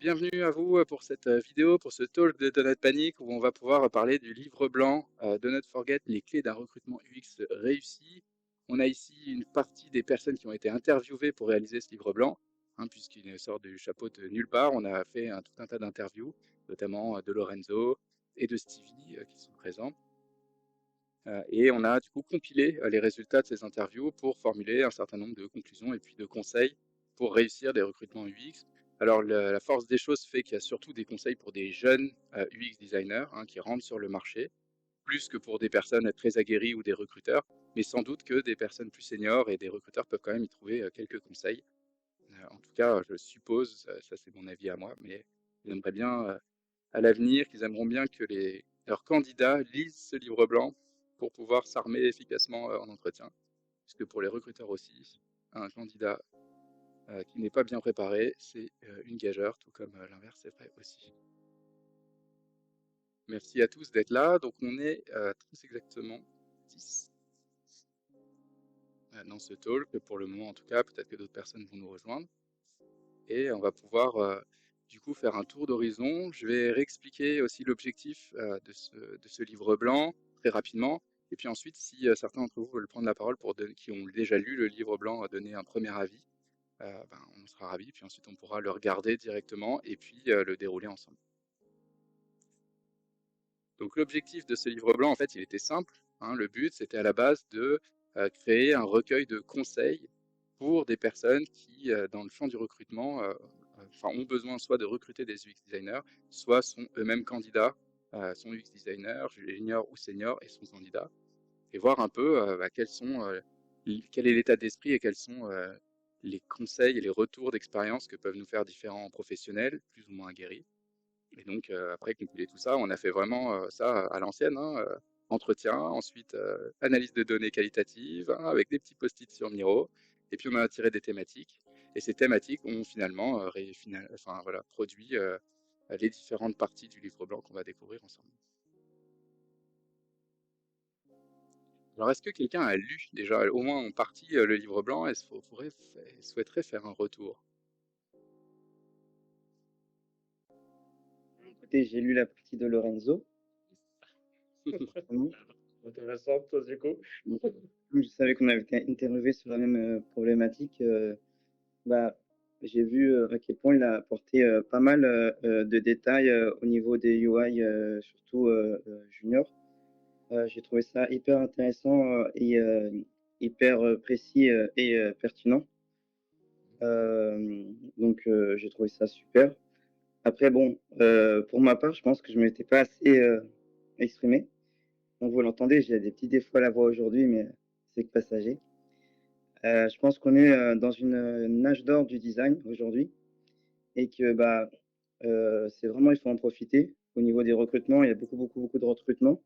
Bienvenue à vous pour cette vidéo, pour ce talk de Donut Panic où on va pouvoir parler du livre blanc Donut Forget, les clés d'un recrutement UX réussi. On a ici une partie des personnes qui ont été interviewées pour réaliser ce livre blanc, puisqu'il ne sort du chapeau de nulle part. On a fait tout un tas d'interviews, notamment de Lorenzo et de Stevie qui sont présents. Et on a du coup compilé les résultats de ces interviews pour formuler un certain nombre de conclusions et puis de conseils pour réussir des recrutements UX. Alors la force des choses fait qu'il y a surtout des conseils pour des jeunes UX designers qui rentrent sur le marché, plus que pour des personnes très aguerries ou des recruteurs, mais sans doute que des personnes plus seniors et des recruteurs peuvent quand même y trouver quelques conseils. En tout cas, je suppose, ça c'est mon avis à moi, mais j'aimerais bien à l'avenir, qu'ils aimeront bien que leurs candidats lisent ce livre blanc pour pouvoir s'armer efficacement en entretien. Puisque pour les recruteurs aussi, un candidat qui n'est pas bien préparé, c'est une gageure, tout comme l'inverse est vrai aussi. Merci à tous d'être là. Donc on est très exactement 10 dans ce talk, pour le moment en tout cas, peut-être que d'autres personnes vont nous rejoindre. Et on va pouvoir du coup faire un tour d'horizon. Je vais réexpliquer aussi l'objectif de ce livre blanc très rapidement. Et puis ensuite, si certains d'entre vous veulent prendre la parole qui ont déjà lu le livre blanc, donner un premier avis, on sera ravis. Puis ensuite, on pourra le regarder directement et puis le dérouler ensemble. Donc l'objectif de ce livre blanc, en fait, il était simple. Le but, c'était à la base de créer un recueil de conseils pour des personnes qui, dans le champ du recrutement, ont besoin soit de recruter des UX designers, soit sont eux-mêmes candidats, sont UX designers, junior ou senior, et sont candidats, et voir un peu quel est l'état d'esprit et quels sont les conseils et les retours d'expérience que peuvent nous faire différents professionnels, plus ou moins aguerris. Et donc, après compiler tout ça, on a fait vraiment ça à l'ancienne, entretien, ensuite analyse de données qualitatives, avec des petits post-it sur Miro, et puis on a tiré des thématiques. Et ces thématiques ont finalement produit les différentes parties du livre blanc qu'on va découvrir ensemble. Alors, est-ce que quelqu'un a lu déjà au moins en partie le livre blanc et souhaiterait faire un retour? Écoutez, j'ai lu la partie de Lorenzo. Vraiment. Intéressante, du coup. Comme je savais qu'on avait été interviewé sur la même problématique, bah, j'ai vu à quel point il a apporté pas mal de détails au niveau des UI, surtout junior. J'ai trouvé ça hyper intéressant et hyper précis et pertinent. J'ai trouvé ça super. Après, bon, pour ma part, je pense que je ne m'étais pas assez exprimé. Donc vous l'entendez, j'ai des petits défauts à la voix aujourd'hui, mais c'est que passager. Je pense qu'on est dans une âge d'or du design aujourd'hui et que c'est vraiment, il faut en profiter. Au niveau des recrutements, il y a beaucoup, beaucoup, beaucoup de recrutements,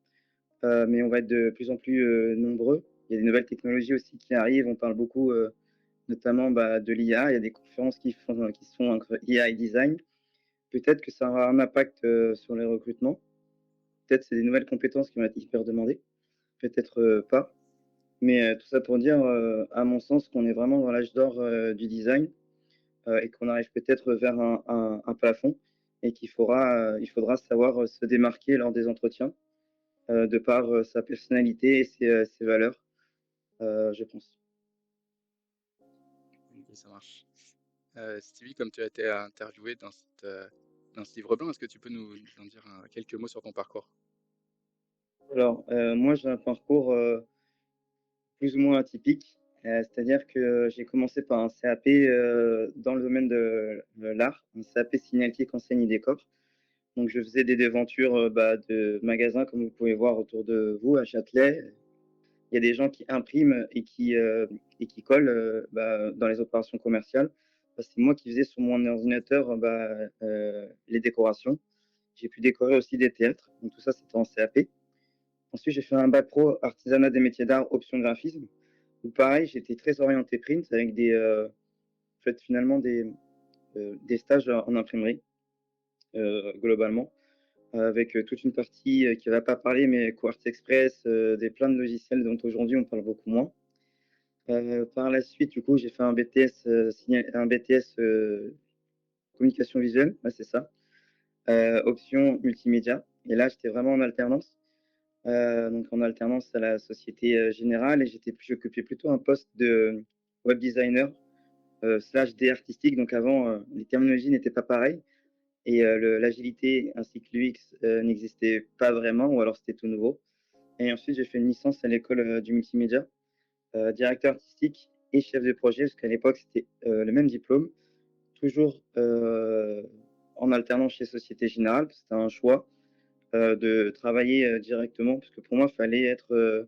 mais on va être de plus en plus nombreux. Il y a des nouvelles technologies aussi qui arrivent. On parle beaucoup, notamment de l'IA. Il y a des conférences qui se font entre IA et design. Peut-être que ça aura un impact sur les recrutements. Peut-être c'est des nouvelles compétences qui vont être hyper demandées. Peut-être pas. Mais tout ça pour dire, à mon sens, qu'on est vraiment dans l'âge d'or du design et qu'on arrive peut-être vers un plafond et il faudra savoir se démarquer lors des entretiens de par sa personnalité et ses valeurs, je pense. Ok, ça marche. Stevie, comme tu as été interviewé dans ce livre blanc, est-ce que tu peux nous en dire quelques mots sur ton parcours? Alors, moi, j'ai un parcours plus ou moins atypique, c'est-à-dire que j'ai commencé par un CAP dans le domaine de l'art, un CAP signalétique enseigne et décore. Donc, je faisais des devantures de magasins, comme vous pouvez voir autour de vous à Châtelet. Il y a des gens qui impriment et qui collent dans les opérations commerciales. C'est moi qui faisais sur mon ordinateur les décorations. J'ai pu décorer aussi des théâtres. Donc, tout ça, c'était en CAP. Ensuite, j'ai fait un bac pro artisanat des métiers d'art, option graphisme. Où pareil, j'étais très orienté print avec en fait, finalement des stages en imprimerie globalement, avec toute une partie qui ne va pas parler, mais Quartz Express, plein de logiciels dont aujourd'hui on parle beaucoup moins. Par la suite, du coup, j'ai fait un BTS, communication visuelle, ouais, c'est ça, option multimédia et là, j'étais vraiment en alternance, donc en alternance à la Société, Générale et j'occupais plutôt un poste de web designer, slash D artistique donc avant, les terminologies n'étaient pas pareilles et l'agilité ainsi que l'UX, n'existaient pas vraiment ou alors c'était tout nouveau et ensuite j'ai fait une licence à l'école, du multimédia, directeur artistique et chef de projet parce qu'à l'époque c'était, le même diplôme, toujours, en alternance chez Société Générale, parce que c'était un choix, de travailler, directement parce que pour moi, il fallait être,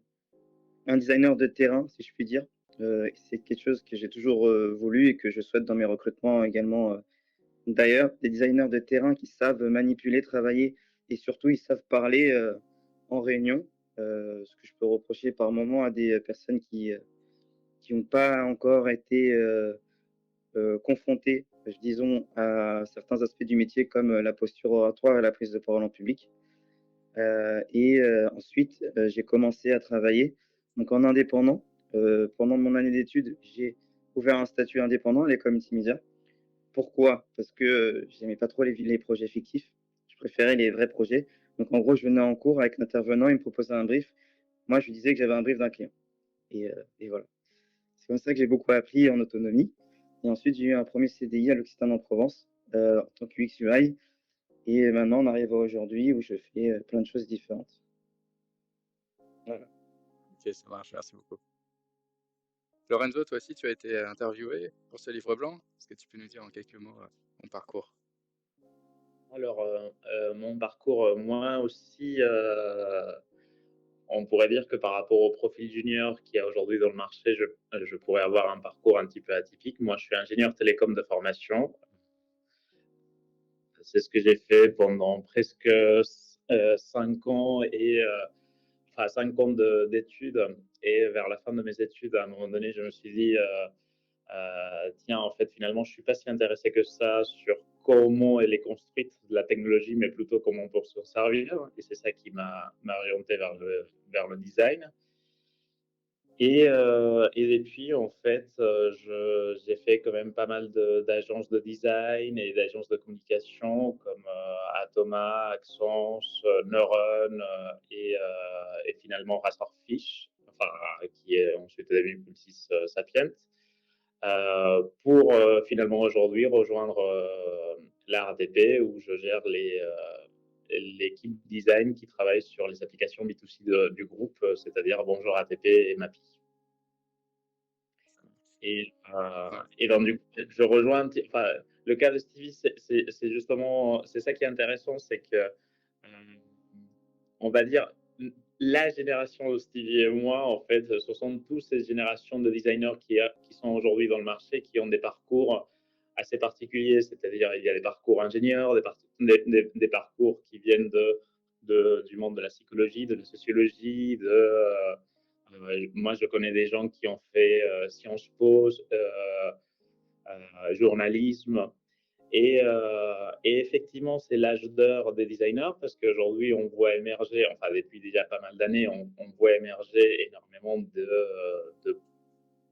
un designer de terrain, si je puis dire. C'est quelque chose que j'ai toujours, voulu et que je souhaite dans mes recrutements également, d'ailleurs, des designers de terrain qui savent manipuler, travailler et surtout ils savent parler, en réunion, ce que je peux reprocher par moment à des, personnes qui ont pas encore été, confrontés, disons, à certains aspects du métier comme, la posture oratoire et la prise de parole en public. Ensuite, j'ai commencé à travailler donc en indépendant. Pendant mon année d'études, j'ai ouvert un statut indépendant à l'école multimédia. Pourquoi? Parce que, j'aimais pas trop les projets fictifs. Je préférais les vrais projets. Donc en gros, je venais en cours avec l'intervenant, il me proposait un brief. Moi, je lui disais que j'avais un brief d'un client et voilà. C'est comme ça que j'ai beaucoup appris en autonomie et ensuite j'ai eu un premier CDI à l'Occitane en Provence, en tant que UX UI et maintenant on arrive à aujourd'hui où je fais, plein de choses différentes. Voilà. Ok, ça marche, merci beaucoup. Lorenzo, toi aussi, tu as été interviewé pour ce livre blanc. Est-ce que tu peux nous dire en quelques mots ton parcours? Alors, mon parcours, moi aussi, on pourrait dire que par rapport au profil junior qu'il y a aujourd'hui dans le marché, je pourrais avoir un parcours un petit peu atypique. Moi, je suis ingénieur télécom de formation. C'est ce que j'ai fait pendant presque 5 ans enfin 5 ans d'études. Et vers la fin de mes études, à un moment donné, je me suis dit, tiens, en fait, finalement, je suis pas si intéressé que ça sur comment elle est construite, la technologie, mais plutôt comment on peut s'en servir. Et c'est ça qui m'a orienté vers le design. Et depuis, en fait, j'ai fait quand même pas mal d'agences de design et d'agences de communication comme Atoma, Axence, Neuron et finalement Razorfish, enfin, qui est ensuite devenu Publicis Sapient, pour finalement aujourd'hui rejoindre la RATP où je gère l'équipe design qui travaille sur les applications B2C du groupe, c'est-à-dire Bonjour ATP et Mapi. Et donc, du coup, je rejoins, enfin, le cas de Stevie, c'est justement, c'est ça qui est intéressant, c'est que, on va dire, la génération de Stevie et moi, en fait, ce sont tous ces générations de designers qui sont aujourd'hui dans le marché, qui ont des parcours assez particuliers, c'est-à-dire il y a des parcours ingénieurs, des parcours qui viennent du monde de la psychologie, de la sociologie, moi, je connais des gens qui ont fait Sciences Po, journalisme. Et effectivement, c'est l'âge d'or des designers parce qu'aujourd'hui, on voit émerger, enfin depuis déjà pas mal d'années, on voit émerger énormément de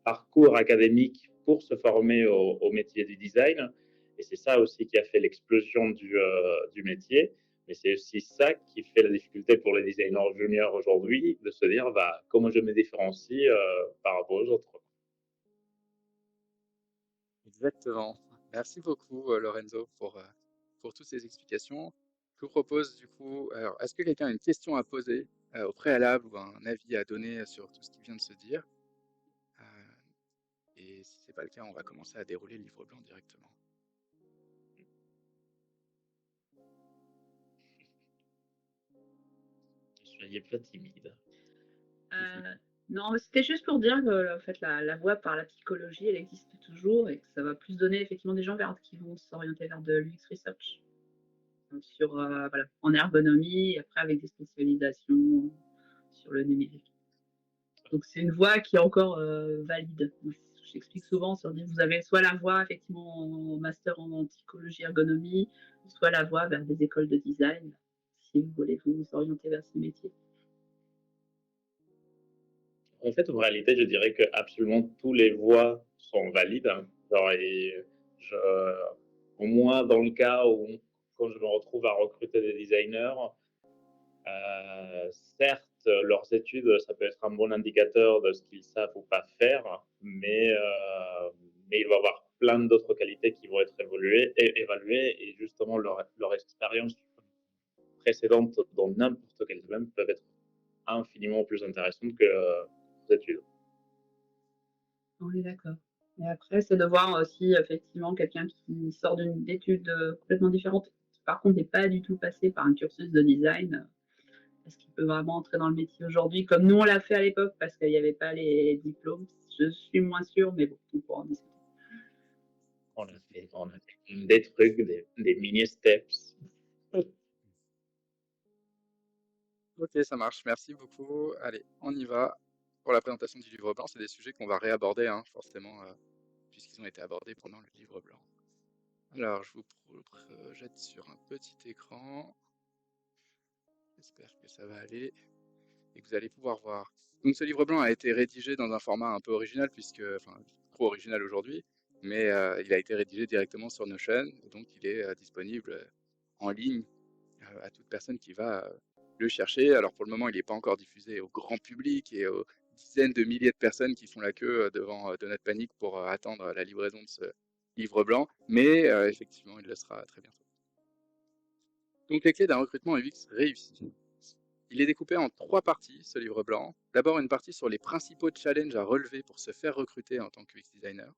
parcours académiques pour se former au métier du design. Et c'est ça aussi qui a fait l'explosion du métier. Mais c'est aussi ça qui fait la difficulté pour les designers juniors aujourd'hui, de se dire bah, comment je me différencie par rapport aux autres. Exactement. Merci beaucoup, Lorenzo, pour toutes ces explications. Je vous propose du coup, alors, est-ce que quelqu'un a une question à poser au préalable ou un avis à donner sur tout ce qui vient de se dire? Euh, et si c'est pas le cas, on va commencer à dérouler le livre blanc directement. Soyez pas timide. Non, c'était juste pour dire que en fait, la voie par la psychologie, elle existe toujours et que ça va plus donner effectivement des gens qui vont s'orienter vers de l'UX research sur, voilà, en ergonomie, et après avec des spécialisations sur le numérique. Donc c'est une voie qui est encore valide. J'explique souvent, vous avez soit la voie effectivement en master en psychologie ergonomie, soit la voie vers des écoles de design, si vous voulez vous orienter vers ce métier. En fait, en réalité, je dirais que absolument toutes les voies sont valides. Genre, je, Moi, dans le cas où, quand je me retrouve à recruter des designers, certes, leurs études, ça peut être un bon indicateur de ce qu'ils savent ou pas faire, mais il va y avoir plein d'autres qualités qui vont être évaluées et justement leur expérience précédente dans n'importe quel domaine peuvent être infiniment plus intéressantes que leurs études. On est d'accord. Et après, c'est de voir aussi effectivement quelqu'un qui sort d'études complètement différentes, qui par contre n'est pas du tout passé par un cursus de design. Est-ce qu'il peut vraiment entrer dans le métier aujourd'hui comme nous on l'a fait à l'époque parce qu'il n'y avait pas les diplômes? Je suis moins sûre, mais bon, on pourra en discuter. On a fait des trucs, des mini-steps. Ok, ça marche. Merci beaucoup. Allez, on y va pour la présentation du livre blanc. C'est des sujets qu'on va réaborder, hein, forcément, puisqu'ils ont été abordés pendant le livre blanc. Alors, je vous projette sur un petit écran. J'espère que ça va aller et que vous allez pouvoir voir. Donc, ce livre blanc a été rédigé dans un format un peu original, puisque, enfin, trop original aujourd'hui, mais il a été rédigé directement sur Notion, et donc il est disponible en ligne à toute personne qui va le chercher. Alors pour le moment, il n'est pas encore diffusé au grand public et aux dizaines de milliers de personnes qui font la queue devant Donut Panic pour attendre la livraison de ce livre blanc, mais effectivement, il le sera très bientôt. Donc les clés d'un recrutement UX réussi. Il est découpé en 3 parties, ce livre blanc. D'abord, une partie sur les principaux challenges à relever pour se faire recruter en tant que UX designer.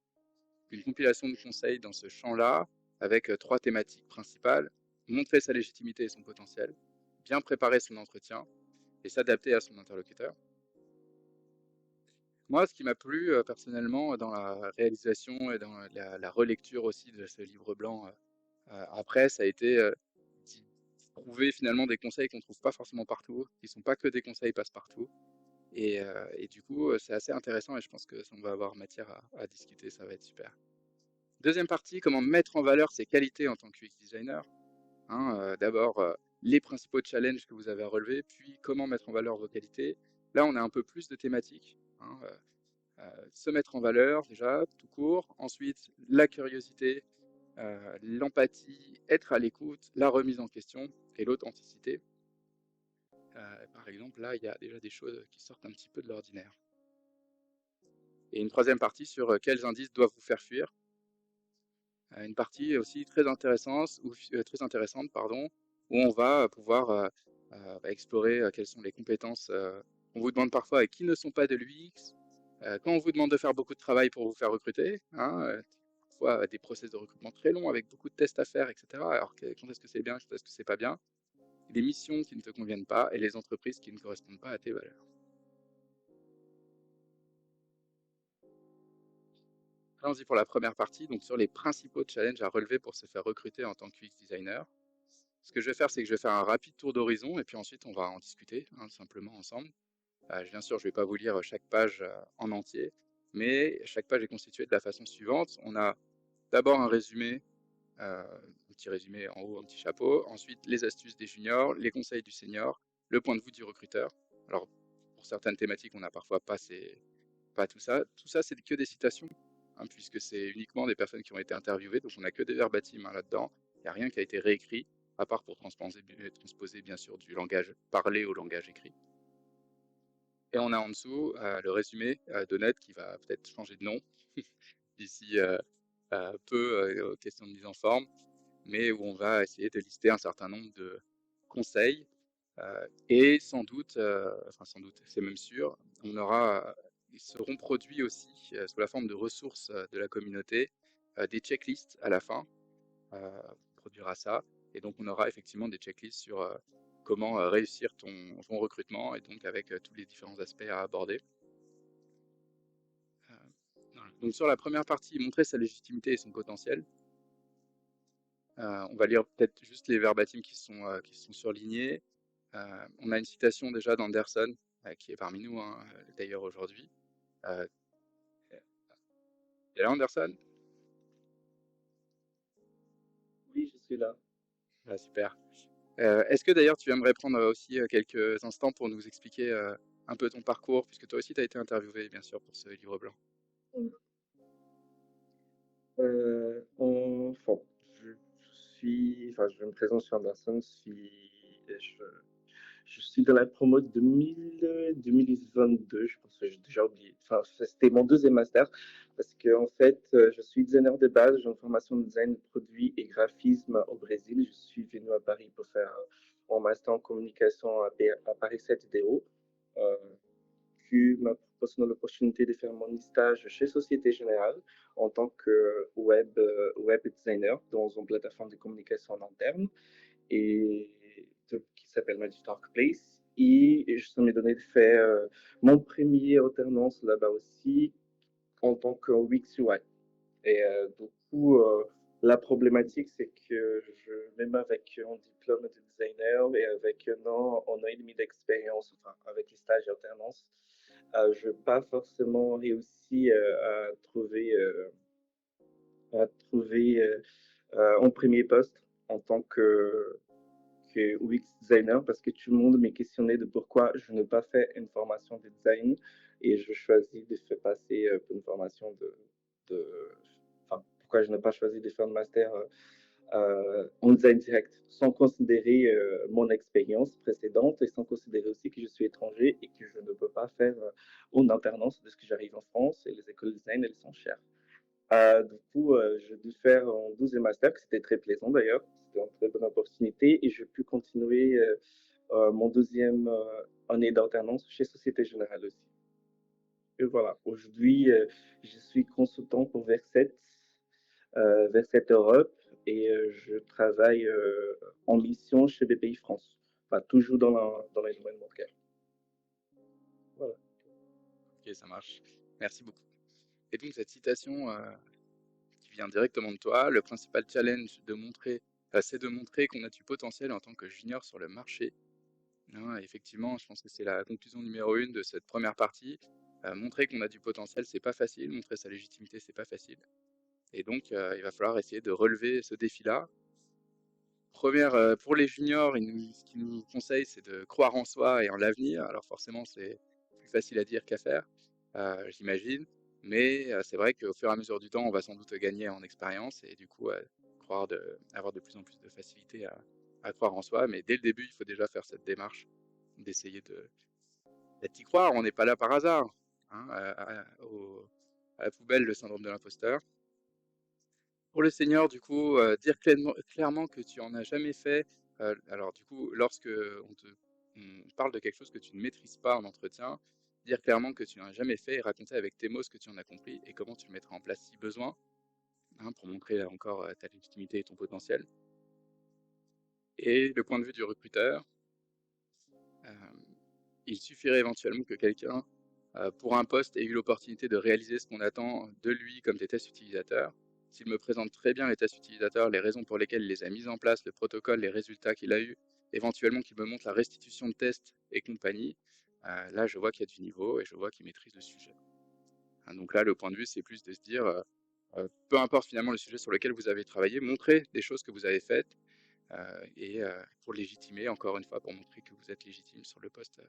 Une compilation de conseils dans ce champ-là, avec 3 thématiques principales. Montrer sa légitimité et son potentiel, bien préparer son entretien et s'adapter à son interlocuteur. Moi, ce qui m'a plu personnellement dans la réalisation et dans la relecture aussi de ce livre blanc après, ça a été d'y trouver finalement des conseils qu'on ne trouve pas forcément partout, qui ne sont pas que des conseils passe-partout. Et du coup, c'est assez intéressant et je pense que ça, on va avoir matière à discuter, ça va être super. Deuxième partie, comment mettre en valeur ses qualités en tant que UX designer. Hein, d'abord, les principaux challenges que vous avez à relever, puis comment mettre en valeur vos qualités. Là, on a un peu plus de thématiques. Hein, se mettre en valeur, déjà, tout court. Ensuite, la curiosité, l'empathie, être à l'écoute, la remise en question et l'authenticité. Par exemple, là, il y a déjà des choses qui sortent un petit peu de l'ordinaire. Et une troisième partie sur quels indices doivent vous faire fuir. Une partie aussi très intéressante, pardon, où on va pouvoir explorer quelles sont les compétences. On vous demande parfois qui ne sont pas de l'UX, quand on vous demande de faire beaucoup de travail pour vous faire recruter, hein, parfois des process de recrutement très longs avec beaucoup de tests à faire, etc. Alors quand est-ce que c'est bien, quand est-ce que c'est pas bien, les missions qui ne te conviennent pas et les entreprises qui ne correspondent pas à tes valeurs. Allons-y pour la première partie, donc sur les principaux challenges à relever pour se faire recruter en tant que UX designer. Ce que je vais faire, c'est que je vais faire un rapide tour d'horizon et puis ensuite on va en discuter simplement ensemble. Bien sûr, je ne vais pas vous lire chaque page en entier, mais chaque page est constituée de la façon suivante. On a d'abord un résumé, un petit résumé en haut, un petit chapeau. Ensuite, les astuces des juniors, les conseils du senior, le point de vue du recruteur. Alors, pour certaines thématiques, on n'a parfois pas tout ça. Tout ça, c'est que des citations, hein, puisque c'est uniquement des personnes qui ont été interviewées, donc on n'a que des verbatims là-dedans. Il n'y a rien qui a été réécrit, à part pour transposer bien sûr du langage parlé au langage écrit. Et on a en dessous le résumé de Donut qui va peut-être changer de nom d'ici peu, question de mise en forme, mais où on va essayer de lister un certain nombre de conseils et sans doute, c'est même sûr, ils seront produits aussi sous la forme de ressources de la communauté, des checklists à la fin, on produira ça, et donc on aura effectivement des checklists sur comment réussir ton recrutement, et donc avec tous les différents aspects à aborder. Voilà. Donc sur la première partie, montrer sa légitimité et son potentiel. On va lire peut-être juste les verbatims qui sont surlignés. On a une citation déjà d'Anderson, qui est parmi nous hein, d'ailleurs aujourd'hui. Et là, Anderson? Oui, je suis là. Ah, super. Est-ce que d'ailleurs tu aimerais prendre aussi quelques instants pour nous expliquer un peu ton parcours, puisque toi aussi tu as été interviewé bien sûr pour ce livre blanc. Enfin, je me présente sur Anderson, je suis dans la promo 2022, je pense que j'ai déjà oublié. Enfin, c'était mon deuxième master parce que en fait, je suis designer de base, j'ai une formation de design de produits et graphisme au Brésil. Je suis venu à Paris pour faire mon master en communication à Paris 7 DO. Euh, qui m'a proportionné l'opportunité de faire mon stage chez Société Générale en tant que web designer dans une plateforme de communication en interne et qui s'appelle Magic Place. Et je me donné de faire mon premier alternance là-bas aussi en tant que UX UI. Et du coup, la problématique, c'est que même avec un diplôme de designer et avec un an et demi d'expérience, enfin, avec les stages et alternance, je n'ai pas forcément réussi à trouver un premier poste en tant que UX designer parce que tout le monde m'est questionné de pourquoi je n'ai pas fait une formation de design et je choisis de faire passer pour une formation de enfin, pourquoi je n'ai pas choisi de faire un master en design direct sans considérer mon expérience précédente et sans considérer aussi que je suis étranger et que je ne peux pas faire une alternance parce que j'arrive en France et les écoles de design, elles sont chères. Du coup, j'ai dû faire un 12e master, que c'était très plaisant d'ailleurs. C'était une très bonne opportunité et j'ai pu continuer mon deuxième année d'alternance chez Société Générale aussi. Et voilà, aujourd'hui, je suis consultant pour Verset Europe et je travaille en mission chez BPI France, enfin, toujours dans les domaines bancaires. Voilà. Ok, ça marche. Merci beaucoup. Et donc cette citation qui vient directement de toi, le principal challenge c'est de montrer qu'on a du potentiel en tant que junior sur le marché. Hein, effectivement, je pense que c'est la conclusion numéro 1 de cette première partie. Montrer qu'on a du potentiel, c'est pas facile. Montrer sa légitimité, c'est pas facile. Et donc, il va falloir essayer de relever ce défi-là. Pour les juniors, ce qu'ils nous conseillent, c'est de croire en soi et en l'avenir. Alors forcément, c'est plus facile à dire qu'à faire, j'imagine. Mais c'est vrai qu'au fur et à mesure du temps, on va sans doute gagner en expérience et du coup, avoir de plus en plus de facilité à croire en soi. Mais dès le début, il faut déjà faire cette démarche d'essayer d'y croire. On n'est pas là par hasard. Hein, à la poubelle, le syndrome de l'imposteur. Pour le senior, du coup, dire clairement que tu en as jamais fait. Alors, du coup, lorsque on parle de quelque chose que tu ne maîtrises pas en entretien, dire clairement que tu n'en as jamais fait et raconter avec tes mots ce que tu en as compris et comment tu le mettras en place si besoin, hein, pour montrer là encore ta légitimité et ton potentiel. Et le point de vue du recruteur, il suffirait éventuellement que quelqu'un, pour un poste, ait eu l'opportunité de réaliser ce qu'on attend de lui comme des tests utilisateurs. S'il me présente très bien les tests utilisateurs, les raisons pour lesquelles il les a mis en place, le protocole, les résultats qu'il a eu, éventuellement qu'il me montre la restitution de tests et compagnie, là je vois qu'il y a du niveau et je vois qu'il maîtrise le sujet. Hein, donc là, le point de vue, c'est plus de se dire, peu importe finalement le sujet sur lequel vous avez travaillé, montrez des choses que vous avez faites pour légitimer, encore une fois, pour montrer que vous êtes légitime sur le poste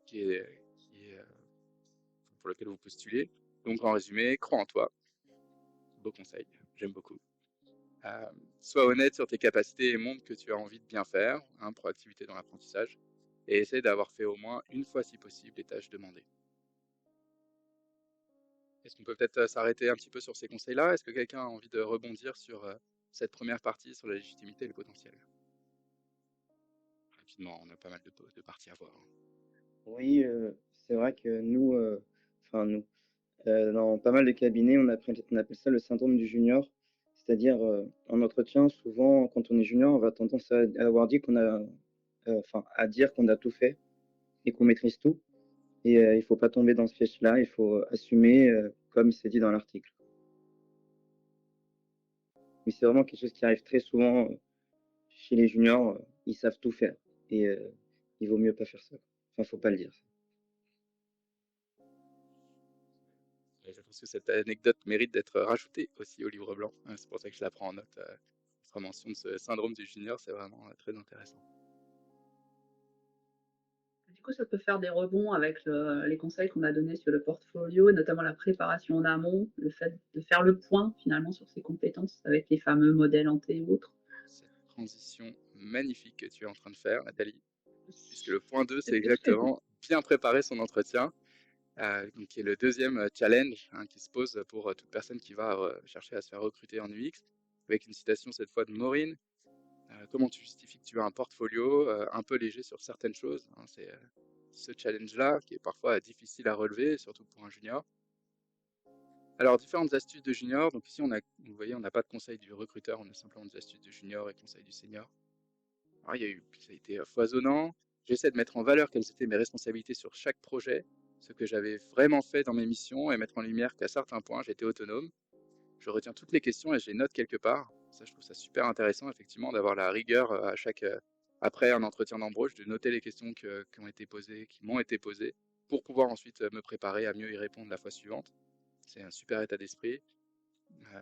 qui est, pour lequel vous postulez. Donc en résumé, crois en toi. Beau conseil, j'aime beaucoup. Sois honnête sur tes capacités et montre que tu as envie de bien faire, hein, proactivité dans l'apprentissage, et essaie d'avoir fait au moins une fois si possible les tâches demandées. Est-ce qu'on peut peut-être s'arrêter un petit peu sur ces conseils-là? Est-ce que quelqu'un a envie de rebondir sur cette première partie, sur la légitimité et le potentiel? Rapidement, on a pas mal de parties à voir. Hein. Oui, c'est vrai que nous, dans pas mal de cabinets, on appelle ça le syndrome du junior. C'est-à-dire, en entretien, souvent, quand on est junior, on va tendance à avoir dit qu'on a, à dire qu'on a tout fait et qu'on maîtrise tout. Et il faut pas tomber dans ce piège-là, il faut assumer, comme c'est dit dans l'article. Mais c'est vraiment quelque chose qui arrive très souvent chez les juniors, ils savent tout faire. Et il vaut mieux pas faire ça. Enfin, faut pas le dire. Je pense que cette anecdote mérite d'être rajoutée aussi au livre blanc. Hein, c'est pour ça que je la prends en note. Votre mention de ce syndrome du junior, c'est vraiment très intéressant. Du coup, ça peut faire des rebonds avec les conseils qu'on a donnés sur le portfolio, et notamment la préparation en amont, le fait de faire le point finalement sur ses compétences avec les fameux modèles Ante ou autres. Cette transition magnifique que tu es en train de faire, Nathalie, puisque le Aussi. point 2, c'est C'est très bon. exactement bien préparer son entretien, donc qui est le deuxième challenge qui se pose pour toute personne qui va chercher à se faire recruter en UX, avec une citation cette fois de Maureen. Comment tu justifies que tu as un portfolio un peu léger sur certaines choses, hein, c'est ce challenge-là qui est parfois difficile à relever, surtout pour un junior. Alors, différentes astuces de junior. Donc ici, vous voyez, on n'a pas de conseil du recruteur, on a simplement des astuces de junior et conseils du senior. Alors, ça a été foisonnant. J'essaie de mettre en valeur quelles étaient mes responsabilités sur chaque projet, ce que j'avais vraiment fait dans mes missions et mettre en lumière qu'à certains points, j'étais autonome. Je retiens toutes les questions et je les note quelque part. Ça, je trouve ça super intéressant, effectivement, d'avoir la rigueur après un entretien d'embauche, de noter les questions qui ont été posées, qui m'ont été posées, pour pouvoir ensuite me préparer à mieux y répondre la fois suivante. C'est un super état d'esprit.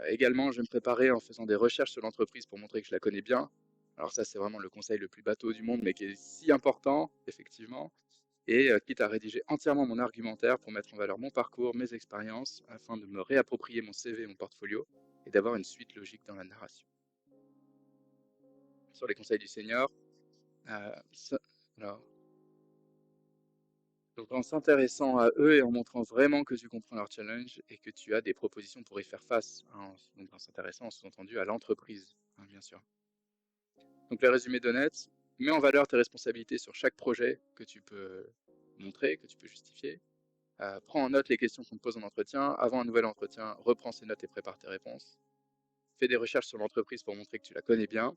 Également, je vais me préparer en faisant des recherches sur l'entreprise pour montrer que je la connais bien. Alors ça, c'est vraiment le conseil le plus bateau du monde, mais qui est si important, effectivement. Et quitte à rédiger entièrement mon argumentaire pour mettre en valeur mon parcours, mes expériences, afin de me réapproprier mon CV et mon portfolio, et d'avoir une suite logique dans la narration. Sur les conseils du senior, alors, donc en s'intéressant à eux et en montrant vraiment que tu comprends leur challenge et que tu as des propositions pour y faire face, hein, donc en s'intéressant en sous-entendu à l'entreprise, hein, bien sûr. Donc les résumés d'Honnête, mets en valeur tes responsabilités sur chaque projet que tu peux montrer, que tu peux justifier. Prends en note les questions qu'on te pose en entretien. Avant un nouvel entretien, reprends ces notes et prépare tes réponses. Fais des recherches sur l'entreprise pour montrer que tu la connais bien.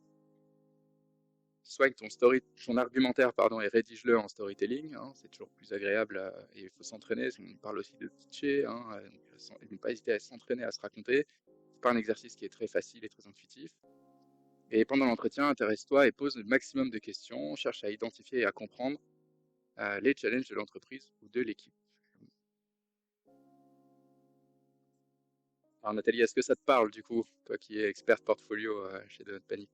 Soigne ton argumentaire et rédige-le en storytelling. Hein, c'est toujours plus agréable et il faut s'entraîner. On parle aussi de pitcher. Donc ne pas hésiter à s'entraîner à se raconter. C'est pas un exercice qui est très facile et très intuitif. Et pendant l'entretien, intéresse-toi et pose le maximum de questions. Cherche à identifier et à comprendre les challenges de l'entreprise ou de l'équipe. Alors Nathalie, est-ce que ça te parle du coup, toi qui es experte portfolio chez Donut Panic?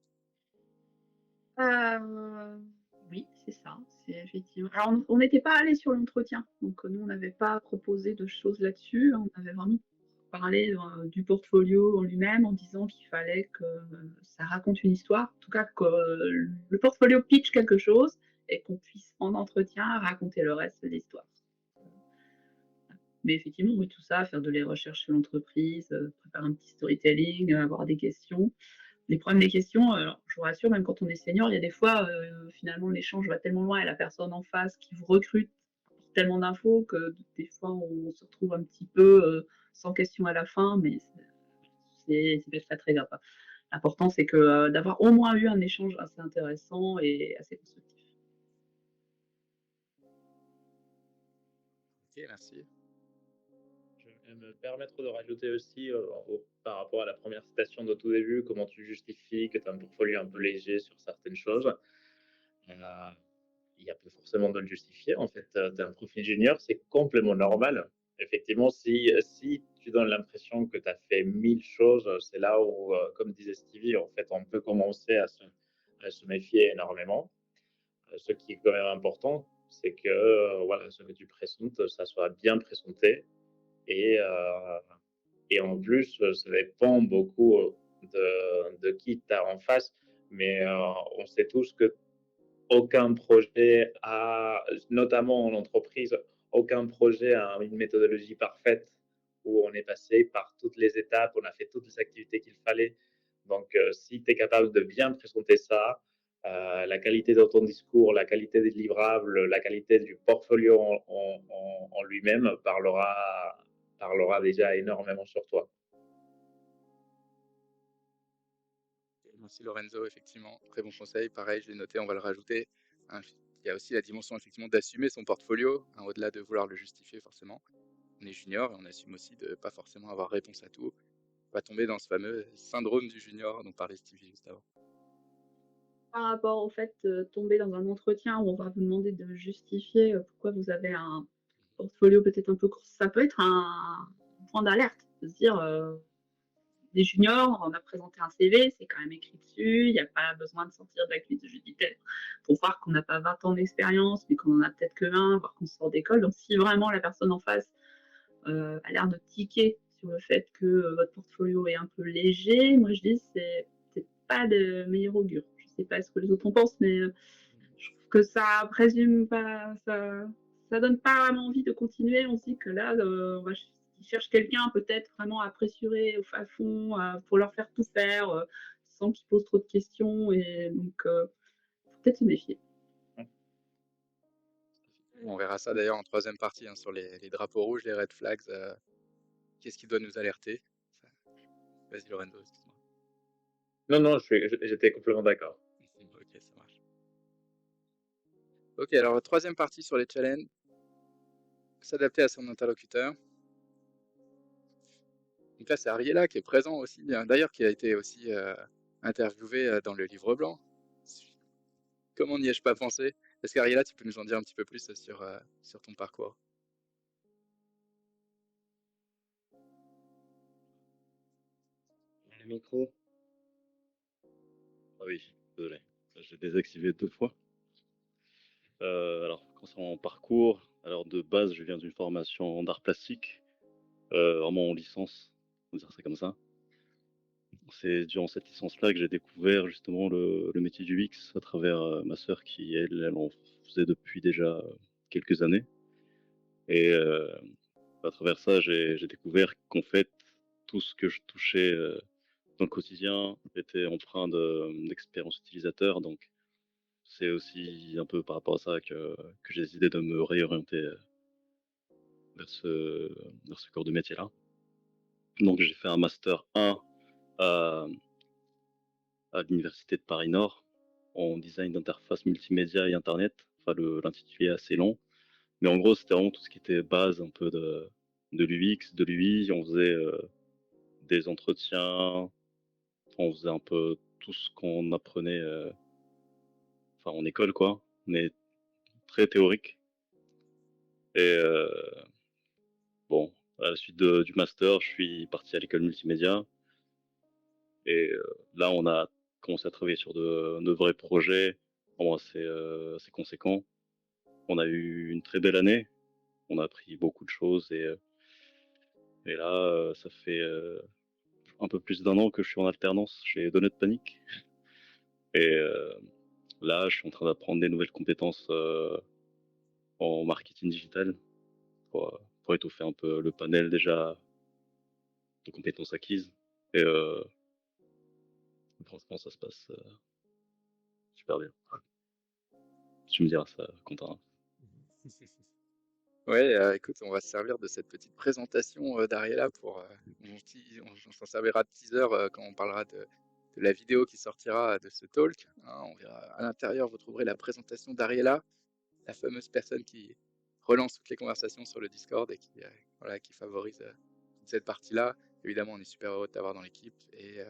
Oui, c'est ça. C'est effectivement. Alors, on n'était pas allé sur l'entretien, donc nous, on n'avait pas proposé de choses là-dessus. On avait vraiment parlé du portfolio en lui-même en disant qu'il fallait que ça raconte une histoire, en tout cas que le portfolio pitch quelque chose et qu'on puisse en entretien raconter le reste de l'histoire. Mais effectivement, oui, tout ça, faire de les recherches sur l'entreprise, préparer un petit storytelling, avoir des questions. Les problèmes des questions, alors, je vous rassure, même quand on est senior, il y a des fois, finalement, l'échange va tellement loin et la personne en face qui vous recrute apporte tellement d'infos que des fois, on se retrouve un petit peu sans question à la fin, mais c'est pas très grave. L'important, c'est que d'avoir au moins eu un échange assez intéressant et assez constructif. Ok, merci. Je vais me permettre de rajouter aussi par rapport à la première citation de tout début, comment tu justifies que tu as un portfolio un peu léger sur certaines choses. Il n'y a pas forcément de le justifier. En fait, tu as un profil junior, c'est complètement normal. Effectivement, si tu donnes l'impression que tu as fait 1000 choses, c'est là où, comme disait Stevie, en fait, on peut commencer à se méfier énormément. Ce qui est quand même important, c'est que voilà, ce que tu présentes, ça soit bien présenté. Et, euh, et en plus, ça dépend beaucoup de qui tu as en face. Mais on sait tous que aucun projet a, notamment en entreprise, aucun projet a une méthodologie parfaite où on est passé par toutes les étapes, on a fait toutes les activités qu'il fallait. Donc, si tu es capable de bien présenter ça, la qualité de ton discours, la qualité des livrables, la qualité du portfolio en lui-même parlera déjà énormément sur toi. Merci Lorenzo, effectivement, très bon conseil. Pareil, je l'ai noté, on va le rajouter. Hein, il y a aussi la dimension effectivement d'assumer son portfolio, hein, au-delà de vouloir le justifier forcément. On est junior et on assume aussi de ne pas forcément avoir réponse à tout. On va tomber dans ce fameux syndrome du junior dont parlait Stevie juste avant. Par rapport au fait de tomber dans un entretien où on va vous demander de justifier pourquoi vous avez un portfolio peut-être un peu court, ça peut être un point d'alerte, de se dire des juniors, on a présenté un CV, c'est quand même écrit dessus, il n'y a pas besoin de sortir de la cuisse judiciaire pour voir qu'on n'a pas 20 ans d'expérience, mais qu'on en a peut-être que 20, voire qu'on sort d'école. Donc si vraiment la personne en face a l'air de tiquer sur le fait que votre portfolio est un peu léger, moi je dis c'est peut-être pas de meilleur augure. Je sais pas ce que les autres en pensent, mais je trouve que ça présume pas, ça donne pas vraiment envie de continuer. On se dit que là, ils cherchent quelqu'un peut-être vraiment à pressurer à fond, pour leur faire tout faire, sans qu'ils posent trop de questions. Et donc, faut peut-être se méfier. On verra ça d'ailleurs en troisième partie, hein, sur les drapeaux rouges, les red flags. Qu'est-ce qui doit nous alerter? Vas-y Lorenzo, excuse-moi. Non, j'étais complètement d'accord. Ok, ça marche. Ok, alors troisième partie sur les challenges. S'adapter à son interlocuteur. Donc là, c'est Ariella qui est présent aussi, d'ailleurs qui a été aussi interviewé dans le livre blanc. Comment n'y ai-je pas pensé? Est-ce qu'Ariella, tu peux nous en dire un petit peu plus sur ton parcours? Le micro. Ah oui, désolé. J'ai désactivé 2 fois. Alors concernant mon parcours, alors de base, je viens d'une formation d'art plastique, vraiment en licence, on va dire ça comme ça. C'est durant cette licence-là que j'ai découvert justement le métier du UX à travers, ma sœur qui elle en faisait depuis déjà, quelques années et à travers ça, j'ai découvert qu'en fait, tout ce que je touchais, dans le quotidien était empreint d'expérience utilisateur donc c'est aussi un peu par rapport à ça que j'ai décidé de me réorienter vers ce corps de métier-là. Donc j'ai fait un master 1 à, à l'université de Paris Nord en design d'interface multimédia et internet. Enfin l'intitulé est assez long, mais en gros c'était vraiment tout ce qui était base un peu de l'UX, de l'UI. On faisait des entretiens, on faisait un peu tout ce qu'on apprenait, enfin en école quoi, mais très théorique. Et bon, à la suite du master, je suis parti à l'école multimédia. Et là, on a commencé à travailler sur de vrais projets, vraiment assez conséquents. On a eu une très belle année. On a appris beaucoup de choses. Et là, ça fait un peu plus d'1 an que je suis en alternance chez Donut Panic. Et là, je suis en train d'apprendre des nouvelles compétences en marketing digital pour étoffer un peu le panel déjà de compétences acquises. Et franchement, ça se passe super bien. Tu me diras ça, Quentin. Ouais, écoute, on va se servir de cette petite présentation d'Ariella on s'en servira de teaser quand on parlera de la vidéo qui sortira de ce talk, hein. On verra à l'intérieur, vous trouverez la présentation d'Ariella, la fameuse personne qui relance toutes les conversations sur le Discord et voilà, qui favorise toute cette partie-là. Évidemment, on est super heureux de t'avoir dans l'équipe et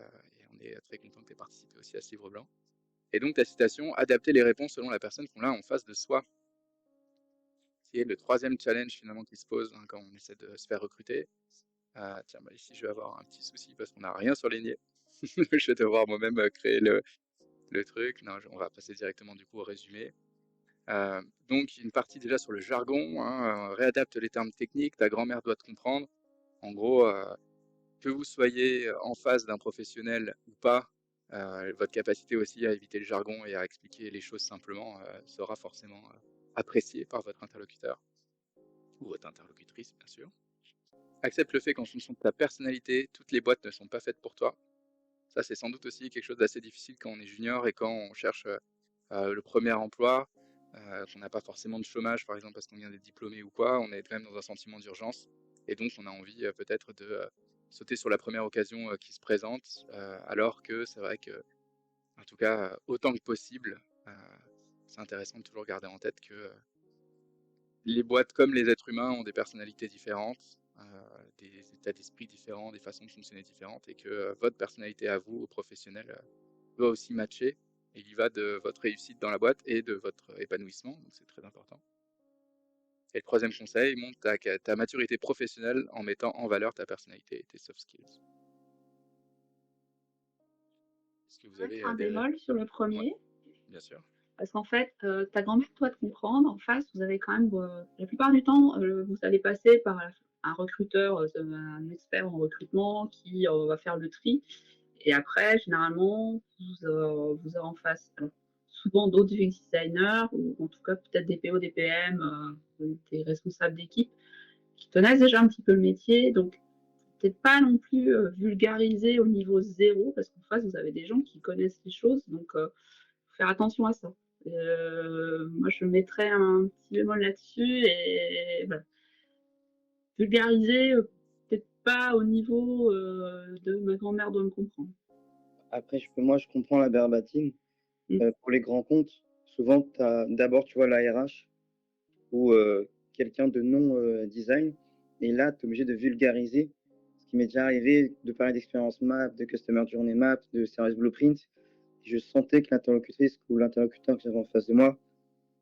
on est très content que tu aies participé aussi à ce livre blanc. Et donc, ta citation, adapter les réponses selon la personne qu'on a en face de soi, qui est le troisième challenge finalement qui se pose, hein, quand on essaie de se faire recruter. Tiens, bah, ici, je vais avoir un petit souci parce qu'on n'a rien surligné. Je vais devoir moi-même créer le truc. Non, on va passer directement du coup au résumé. Donc, une partie déjà sur le jargon, hein, réadapte les termes techniques, ta grand-mère doit te comprendre. En gros, que vous soyez en face d'un professionnel ou pas, votre capacité aussi à éviter le jargon et à expliquer les choses simplement sera forcément appréciée par votre interlocuteur ou votre interlocutrice, bien sûr. Accepte le fait qu'en fonction de ta personnalité, toutes les boîtes ne sont pas faites pour toi. Ça, c'est sans doute aussi quelque chose d'assez difficile quand on est junior et quand on cherche le premier emploi, qu'on n'a pas forcément de chômage, par exemple, parce qu'on vient d'être diplômé ou quoi. On est quand même dans un sentiment d'urgence. Et donc, on a envie peut-être de sauter sur la première occasion qui se présente, alors que c'est vrai que, en tout cas, autant que possible, c'est intéressant de toujours garder en tête que les boîtes, comme les êtres humains, ont des personnalités différentes, des états d'esprit différents, des façons de fonctionner différentes, et que votre personnalité à vous, aux professionnels, doit aussi matcher. Et il y va de votre réussite dans la boîte et de votre épanouissement, donc c'est très important. Et le troisième conseil, montre ta maturité professionnelle en mettant en valeur ta personnalité et tes soft skills. Est-ce que vous Je vais avez mettre un des... bémol sur le Ouais, premier, bien sûr. parce qu'en fait, ta grand-mère doit te comprendre. En face, vous avez quand même, la plupart du temps, vous allez passer par un recruteur, un expert en recrutement qui va faire le tri. Et après, généralement, vous avez en face alors, souvent d'autres UX designers, ou en tout cas peut-être des PO, des PM, des responsables d'équipe, qui connaissent déjà un petit peu le métier. Donc, peut-être pas non plus vulgariser au niveau zéro, parce qu'en face, vous avez des gens qui connaissent les choses. Donc, faut faire attention à ça. Moi, je mettrais un petit bémol là-dessus et voilà. Vulgariser, peut-être pas au niveau de ma grand-mère doit me comprendre. Après, moi, je comprends la verbatim. Mm. Pour les grands comptes, souvent, tu as d'abord, tu vois, la RH ou quelqu'un de non design. Et là, tu es obligé de vulgariser. Ce qui m'est déjà arrivé de parler d'expérience map, de customer journey map, de service blueprint. Je sentais que l'interlocutrice ou l'interlocuteur que j'avais en face de moi,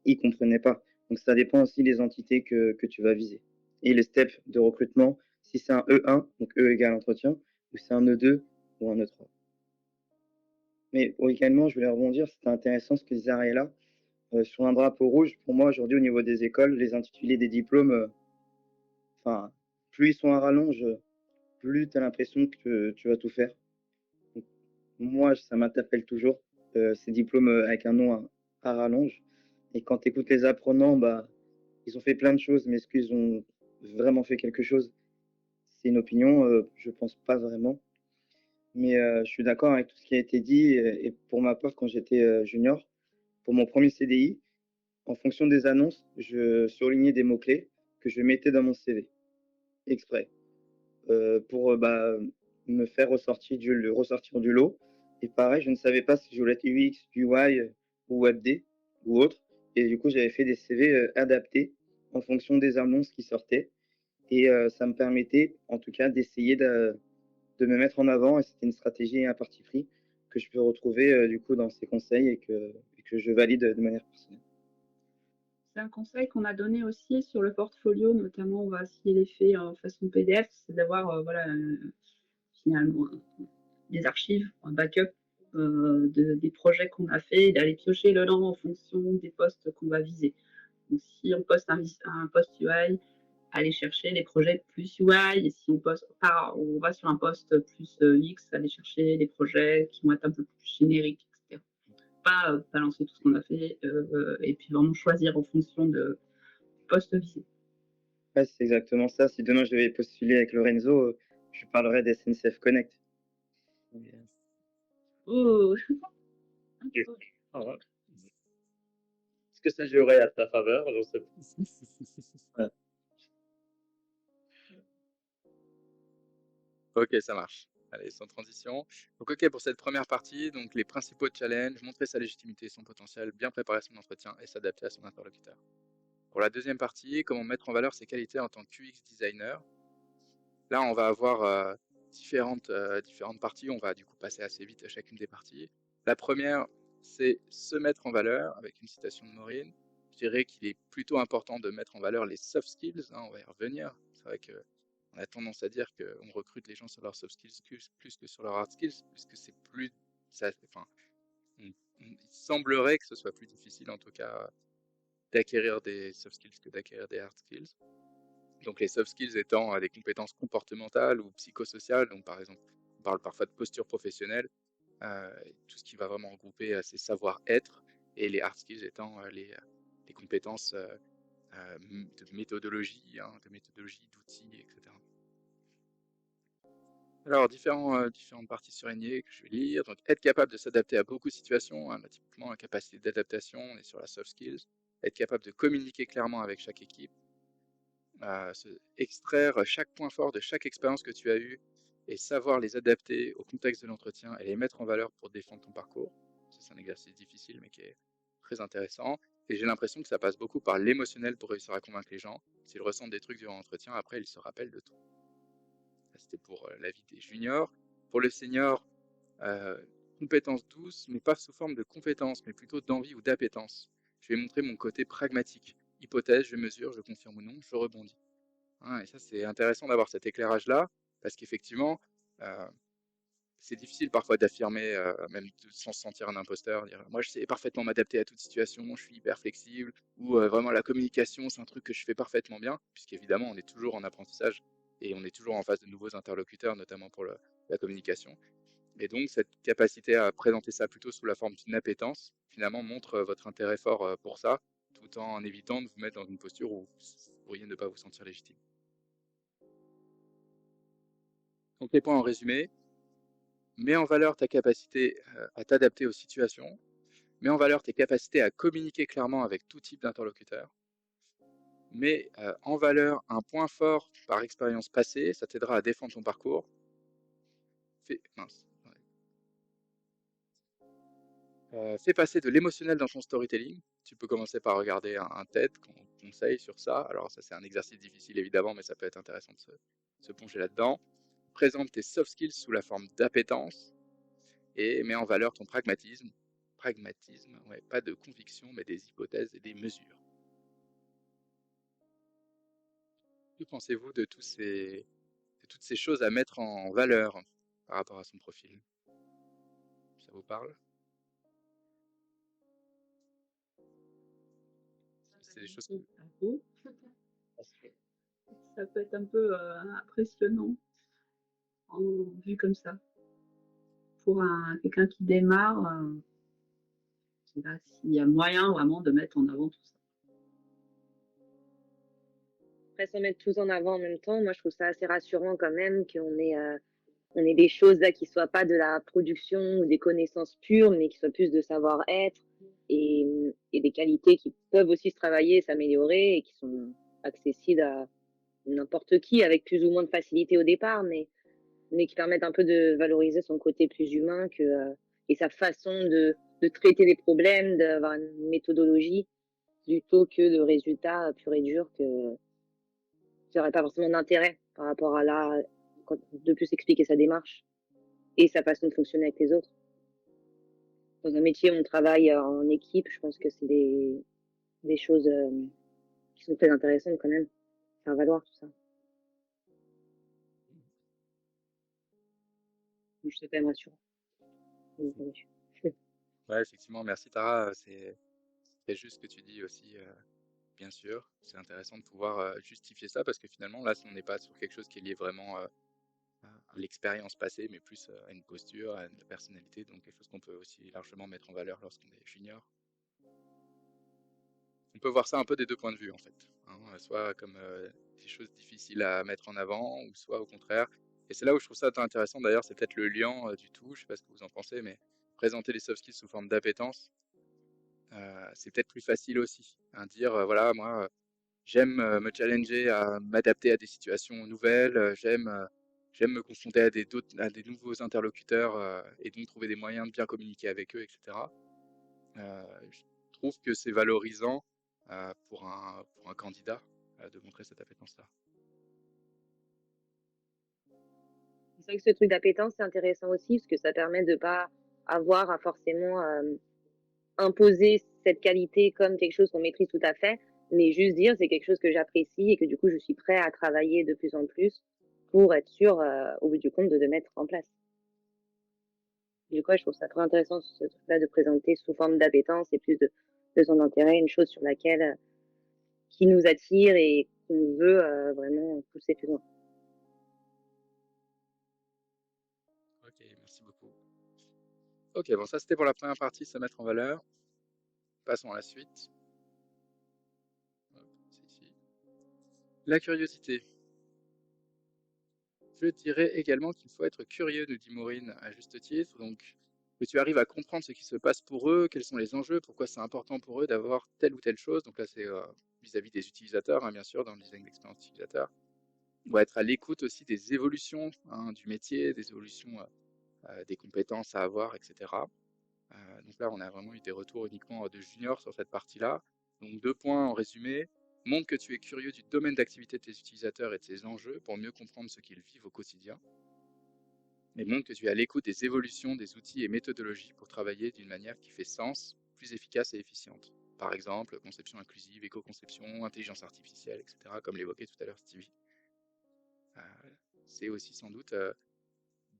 il comprenait pas. Donc ça dépend aussi des entités que tu vas viser. Et les steps de recrutement, si c'est un E1, donc E égale entretien, ou c'est un E2 ou un E3. Mais également, je voulais rebondir, c'était intéressant ce que disait Ariella. Sur un drapeau rouge, pour moi, aujourd'hui, au niveau des écoles, les intitulés des diplômes, enfin, plus ils sont à rallonge, plus tu as l'impression que tu vas tout faire. Donc, moi, ça m'interpelle toujours, ces diplômes avec un nom à rallonge. Et quand tu écoutes les apprenants, bah, ils ont fait plein de choses, mais est-ce qu'ils ont vraiment fait quelque chose? C'est une opinion, je pense pas vraiment. Mais je suis d'accord avec tout ce qui a été dit. Et pour ma part, quand j'étais junior, pour mon premier CDI, en fonction des annonces, je surlignais des mots-clés que je mettais dans mon CV, exprès, pour bah, me faire ressortir du lot. Et pareil, je ne savais pas si je voulais être UX, UI ou WebD ou autre. Et du coup, j'avais fait des CV adaptés en fonction des annonces qui sortaient. Et ça me permettait, en tout cas, d'essayer de me mettre en avant. Et c'était une stratégie et un parti pris que je peux retrouver du coup dans ces conseils et que je valide de manière personnelle. C'est un conseil qu'on a donné aussi sur le portfolio, notamment on va s'il est fait en façon PDF, c'est d'avoir voilà, finalement des archives, un backup des projets qu'on a fait, d'aller piocher le nom en fonction des postes qu'on va viser. Donc, si on poste un poste UI, aller chercher les projets plus UI, et si on va sur un poste plus X, aller chercher les projets qui vont être un peu plus génériques, etc. Pas balancer tout ce qu'on a fait et puis vraiment choisir en fonction du poste visé. Ouais, c'est exactement ça. Si demain je devais postuler avec Lorenzo, je parlerais d'SNCF Connect. Oh, Ah ouais. Est-ce que ça jouerait à ta faveur? Je sais pas. Ouais. Ok, ça marche. Allez, sans transition. Donc, ok, pour cette première partie, donc les principaux challenges, montrer sa légitimité, son potentiel, bien préparer son entretien et s'adapter à son interlocuteur. Pour la deuxième partie, comment mettre en valeur ses qualités en tant que UX designer. Là, on va avoir différentes parties. On va du coup passer assez vite à chacune des parties. La première, c'est se mettre en valeur, avec une citation de Maureen. Je dirais qu'il est plutôt important de mettre en valeur les soft skills, hein, on va y revenir. C'est vrai qu'on a tendance à dire qu'on recrute les gens sur leurs soft skills plus que sur leurs hard skills, puisque c'est plus... enfin, il semblerait que ce soit plus difficile, en tout cas, d'acquérir des soft skills que d'acquérir des hard skills. Donc les soft skills étant des compétences comportementales ou psychosociales, donc par exemple, on parle parfois de posture professionnelle, tout ce qui va vraiment regrouper ces savoir-être, et les hard skills étant les compétences de méthodologie, d'outils, etc. Alors, différentes parties surlignées que je vais lire. Donc, être capable de s'adapter à beaucoup de situations, hein, typiquement la capacité d'adaptation, on est sur la soft skills. Être capable de communiquer clairement avec chaque équipe. Extraire chaque point fort de chaque expérience que tu as eue et savoir les adapter au contexte de l'entretien et les mettre en valeur pour défendre ton parcours. Ça, c'est un exercice difficile, mais qui est très intéressant. Et j'ai l'impression que ça passe beaucoup par l'émotionnel pour réussir à convaincre les gens. S'ils ressentent des trucs durant l'entretien, après, ils se rappellent de tout. Ça, c'était pour la vie des juniors. Pour le senior, compétences douces, mais pas sous forme de compétences, mais plutôt d'envie ou d'appétence. Je vais montrer mon côté pragmatique. Hypothèse, je mesure, je confirme ou non, je rebondis. Hein, et ça, c'est intéressant d'avoir cet éclairage-là, parce qu'effectivement, c'est difficile parfois d'affirmer, même sans se sentir un imposteur, dire moi je sais parfaitement m'adapter à toute situation, je suis hyper flexible, ou vraiment la communication c'est un truc que je fais parfaitement bien, puisqu'évidemment on est toujours en apprentissage et on est toujours en face de nouveaux interlocuteurs, notamment pour la communication. Et donc cette capacité à présenter ça plutôt sous la forme d'une appétence, finalement montre votre intérêt fort pour ça, tout en évitant de vous mettre dans une posture où vous pourriez ne pas vous sentir légitime. Donc les points en résumé: mets en valeur ta capacité à t'adapter aux situations, mets en valeur tes capacités à communiquer clairement avec tout type d'interlocuteur, mets en valeur un point fort par expérience passée, ça t'aidera à défendre ton parcours. Fais passer de l'émotionnel dans ton storytelling. Tu peux commencer par regarder un TED qu'on conseille sur ça. Alors ça c'est un exercice difficile évidemment, mais ça peut être intéressant de se plonger là-dedans. Présente tes soft skills sous la forme d'appétence et mets en valeur ton pragmatisme. Pragmatisme, ouais, pas de conviction, mais des hypothèses et des mesures. Que pensez-vous de toutes ces choses à mettre en valeur par rapport à son profil? Ça vous parle? C'est des choses que... Ça peut être un peu impressionnant vu comme ça. Pour quelqu'un qui démarre, je sais pas s'il y a moyen vraiment de mettre en avant tout ça. Après, sans mettre tout en avant en même temps, moi je trouve ça assez rassurant quand même on ait des choses là qui soient pas de la production ou des connaissances pures, mais qui soient plus de savoir-être et des qualités qui peuvent aussi se travailler, s'améliorer et qui sont accessibles à n'importe qui avec plus ou moins de facilité au départ, mais qui permettent un peu de valoriser son côté plus humain et sa façon de traiter les problèmes, d'avoir une méthodologie plutôt que de résultats purs et durs qui n'auraient pas forcément d'intérêt par rapport à de plus expliquer sa démarche et sa façon de fonctionner avec les autres. Dans un métier où on travaille en équipe, je pense que c'est des choses qui sont très intéressantes quand même, faire valoir tout ça. Donc, c'est quand même rassurant. Ouais, effectivement, merci Tara, c'est juste ce que tu dis aussi, bien sûr. C'est intéressant de pouvoir justifier ça parce que finalement, là, on n'est pas sur quelque chose qui est lié vraiment à l'expérience passée, mais plus à une posture, à une personnalité, donc quelque chose qu'on peut aussi largement mettre en valeur lorsqu'on est junior. On peut voir ça un peu des deux points de vue en fait, hein, soit comme des choses difficiles à mettre en avant, ou soit au contraire. Et c'est là où je trouve ça intéressant d'ailleurs, c'est peut-être le lien du tout, je sais pas ce que vous en pensez, mais présenter les soft skills sous forme d'appétence, c'est peut-être plus facile aussi, hein, dire voilà, moi j'aime me challenger à m'adapter à des situations nouvelles, j'aime me confronter à des nouveaux interlocuteurs et donc trouver des moyens de bien communiquer avec eux, etc. Je trouve que c'est valorisant pour un candidat de montrer cette appétence-là. C'est vrai que ce truc d'appétence, c'est intéressant aussi parce que ça permet de pas avoir à forcément imposer cette qualité comme quelque chose qu'on maîtrise tout à fait, mais juste dire c'est quelque chose que j'apprécie et que du coup je suis prêt à travailler de plus en plus pour être sûr au bout du compte de le mettre en place. Du coup, je trouve ça très intéressant ce truc-là de présenter sous forme d'appétence et plus de son intérêt, une chose sur laquelle qui nous attire et qu'on veut vraiment pousser plus loin. Ok, merci beaucoup. Ok, bon, ça c'était pour la première partie, se mettre en valeur. Passons à la suite. Hop, c'est ici. La curiosité. Je dirais également qu'il faut être curieux, nous dit Maureen à juste titre. Donc, que tu arrives à comprendre ce qui se passe pour eux, quels sont les enjeux, pourquoi c'est important pour eux d'avoir telle ou telle chose. Donc là, c'est vis-à-vis des utilisateurs, hein, bien sûr, dans le design d'expérience utilisateur. On va être à l'écoute aussi des évolutions hein, du métier, des évolutions des compétences à avoir, etc. Donc là, on a vraiment eu des retours uniquement de juniors sur cette partie-là. Donc 2 points en résumé. Montre que tu es curieux du domaine d'activité de tes utilisateurs et de ses enjeux pour mieux comprendre ce qu'ils vivent au quotidien. Et montre que tu es à l'écoute des évolutions des outils et méthodologies pour travailler d'une manière qui fait sens, plus efficace et efficiente. Par exemple, conception inclusive, éco-conception, intelligence artificielle, etc., comme l'évoquait tout à l'heure Stevie. C'est aussi sans doute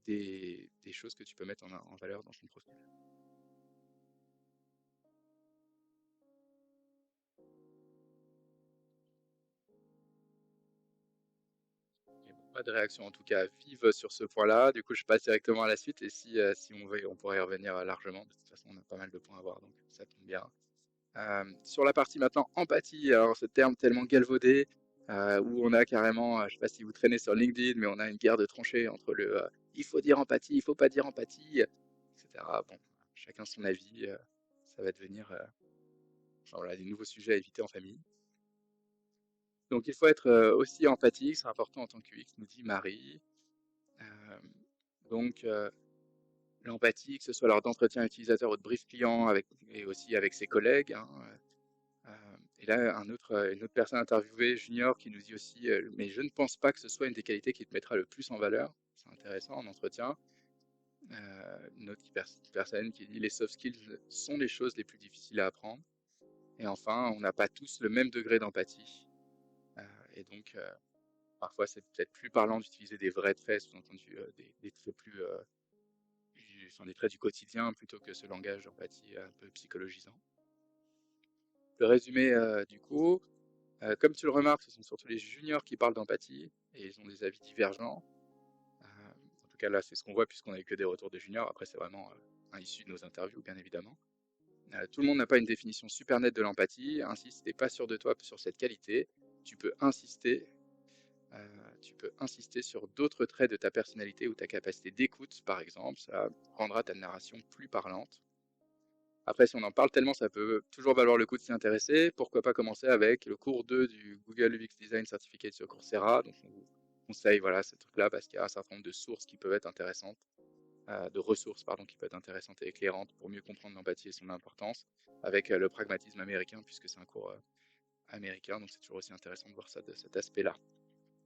des choses que tu peux mettre en valeur dans ton profil. Et bon, pas de réaction en tout cas vive sur ce point-là. Du coup, je passe directement à la suite et si on veut, on pourrait y revenir largement. De toute façon, on a pas mal de points à voir, donc ça tombe bien. Sur la partie maintenant empathie, alors ce terme tellement galvaudé, où on a carrément, je sais pas si vous traînez sur LinkedIn, mais on a une guerre de tranchées entre il faut dire empathie, il faut pas dire empathie, etc. Bon, chacun son avis, ça va devenir enfin, voilà, des nouveaux sujets à éviter en famille. Donc il faut être aussi empathique, c'est important en tant que UX, nous dit Marie. Euh, donc l'empathie, que ce soit lors d'entretien utilisateur ou de brief client et aussi avec ses collègues, hein. Et là, une autre personne interviewée, junior, qui nous dit aussi mais je ne pense pas que ce soit une des qualités qui te mettra le plus en valeur. C'est intéressant en entretien. Une autre personne qui dit les soft skills sont les choses les plus difficiles à apprendre. Et enfin, on n'a pas tous le même degré d'empathie. Et donc, parfois, c'est peut-être plus parlant d'utiliser des vrais traits, sous-entendu des traits des traits du quotidien, plutôt que ce langage d'empathie un peu psychologisant. Le résumé, du coup, comme tu le remarques, ce sont surtout les juniors qui parlent d'empathie et ils ont des avis divergents. En tout cas, là, c'est ce qu'on voit puisqu'on n'a eu que des retours de juniors. Après, c'est vraiment issu de nos interviews, bien évidemment. Tout le monde n'a pas une définition super nette de l'empathie. Ainsi, si tu n'es pas sûr de toi sur cette qualité, tu peux insister sur d'autres traits de ta personnalité ou ta capacité d'écoute, par exemple. Ça rendra ta narration plus parlante. Après, si on en parle tellement, ça peut toujours valoir le coup de s'y intéresser. Pourquoi pas commencer avec le cours 2 du Google UX Design Certificate sur Coursera. Donc, on vous conseille voilà, ce truc-là parce qu'il y a un certain nombre de sources qui peuvent être intéressantes, de ressources pardon, qui peuvent être intéressantes et éclairantes pour mieux comprendre l'empathie et son importance, avec le pragmatisme américain, puisque c'est un cours américain. Donc, c'est toujours aussi intéressant de voir ça de cet aspect-là.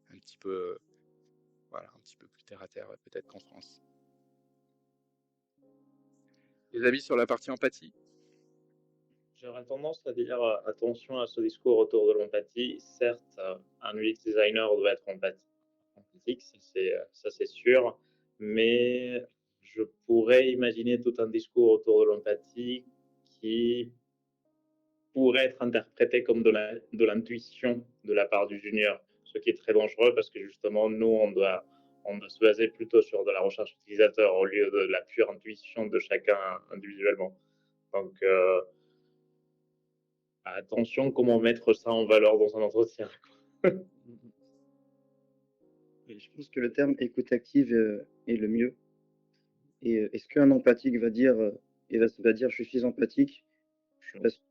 Un petit peu, un petit peu plus terre à terre, peut-être qu'en France. Des avis sur la partie empathie? J'aurais tendance à dire attention à ce discours autour de l'empathie. Certes, un UX designer doit être empathique, ça c'est sûr, mais je pourrais imaginer tout un discours autour de l'empathie qui pourrait être interprété comme de l'intuition de la part du junior, ce qui est très dangereux parce que justement, nous, on doit se baser plutôt sur de la recherche utilisateur au lieu de la pure intuition de chacun individuellement. Donc, attention comment mettre ça en valeur dans un entretien. Et je pense que le terme écoute active est le mieux. Et est-ce qu'un empathique va dire, je suis empathique? Je suis pas sûr.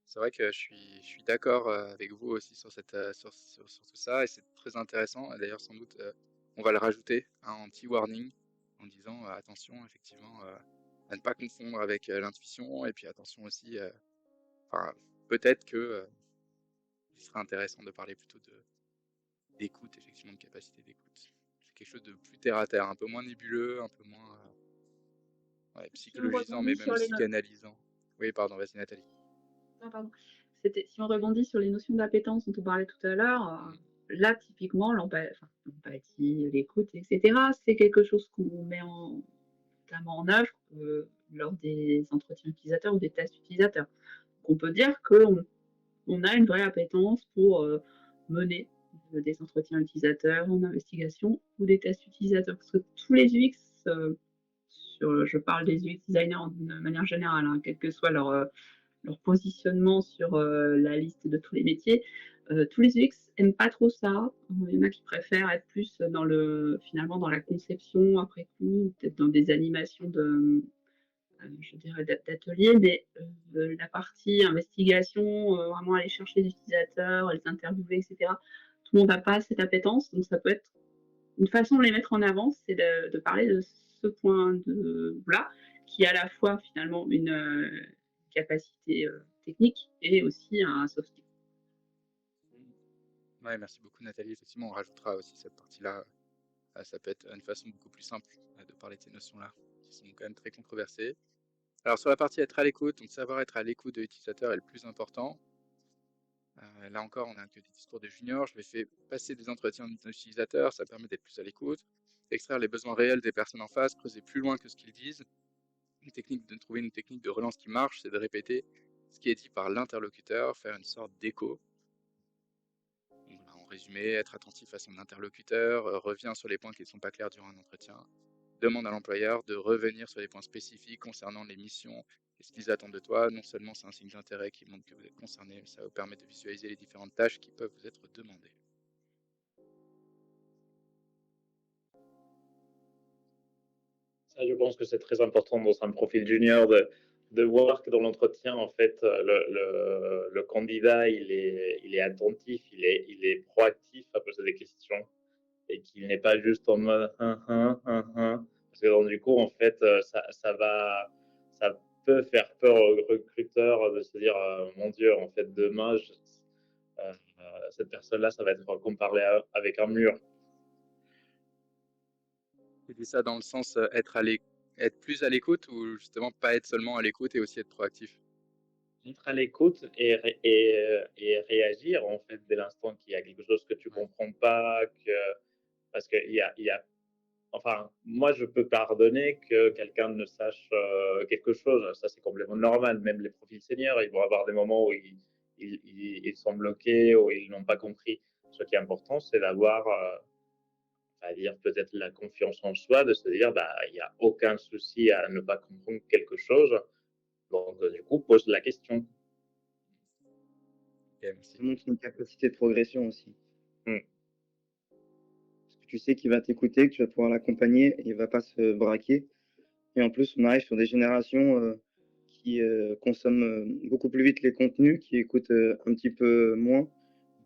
C'est vrai que je suis d'accord avec vous aussi sur tout ça et c'est très intéressant. Et d'ailleurs, sans doute, on va le rajouter en petit warning en disant attention, effectivement, à ne pas confondre avec l'intuition et puis attention aussi, peut-être que il serait intéressant de parler plutôt d'écoute, effectivement, de capacité d'écoute. C'est quelque chose de plus terre à terre, un peu moins nébuleux, un peu moins Si on psychologisant, mais rebondit même sur les psychanalysant. Oui, pardon, vas-y Nathalie. Ah, pardon. Si on rebondit sur les notions d'appétence dont on parlait tout à l'heure, là, typiquement, l'empathie, l'écoute, etc., c'est quelque chose qu'on met notamment en œuvre lors des entretiens utilisateurs ou des tests utilisateurs. Donc, on peut dire qu'on a une vraie appétence pour mener des entretiens utilisateurs en investigation ou des tests utilisateurs. Parce que tous les UX, je parle des UX designers de manière générale, hein, quel que soit leur positionnement sur la liste de tous les métiers. Tous les UX n'aiment pas trop ça. Il y en a qui préfèrent être plus finalement dans la conception après coup, peut-être dans des animations je dirais d'ateliers, mais la partie investigation, vraiment aller chercher les utilisateurs, les interviewer, etc. Tout le monde n'a pas cette appétence, donc ça peut être une façon de les mettre en avant, c'est de parler de ce point de là, qui est à la fois finalement une capacité technique et aussi un soft skill. Ouais, merci beaucoup Nathalie. Effectivement, on rajoutera aussi cette partie-là. Ça peut être une façon beaucoup plus simple de parler de ces notions-là, qui sont quand même très controversées. Alors sur la partie être à l'écoute, donc savoir être à l'écoute de l'utilisateur est le plus important. Là encore, on a que des discours de juniors. Je les fais passer des entretiens d'utilisateurs, ça permet d'être plus à l'écoute, extraire les besoins réels des personnes en face, creuser plus loin que ce qu'ils disent. Trouver une technique de relance qui marche, c'est de répéter ce qui est dit par l'interlocuteur, faire une sorte d'écho. Voilà, en résumé, être attentif à son interlocuteur, revient sur les points qui ne sont pas clairs durant un entretien, demande à l'employeur de revenir sur les points spécifiques concernant les missions et ce qu'ils attendent de toi. Non seulement c'est un signe d'intérêt qui montre que vous êtes concerné, mais ça vous permet de visualiser les différentes tâches qui peuvent vous être demandées. Ça, je pense que c'est très important dans un profil junior de voir que dans l'entretien, en fait, le candidat, il est attentif, il est proactif à poser des questions et qu'il n'est pas juste en mode parce que donc, du coup, en fait, ça peut faire peur aux recruteurs de se dire, mon Dieu, en fait, demain, cette personne-là, ça va être comparé avec un mur. Tu dis ça dans le sens être plus à l'écoute ou justement pas être seulement à l'écoute et aussi être proactif? Être à l'écoute et réagir, en fait, dès l'instant qu'il y a quelque chose que tu Ouais. comprends pas, parce qu'il y a enfin, moi, je peux pardonner que quelqu'un ne sache quelque chose. Ça, c'est complètement normal. Même les profils seniors, ils vont avoir des moments où ils sont bloqués, ou ils n'ont pas compris. Ce qui est important, c'est d'avoir, à dire peut-être la confiance en soi, de se dire, bah, il n'y a aucun souci à ne pas comprendre quelque chose. Donc, du coup, pose la question. Ok, merci. Ça montre une capacité de progression aussi. Mm. Parce que tu sais qu'il va t'écouter, que tu vas pouvoir l'accompagner et il va pas se braquer. Et en plus, on arrive sur des générations qui consomment beaucoup plus vite les contenus, qui écoutent un petit peu moins.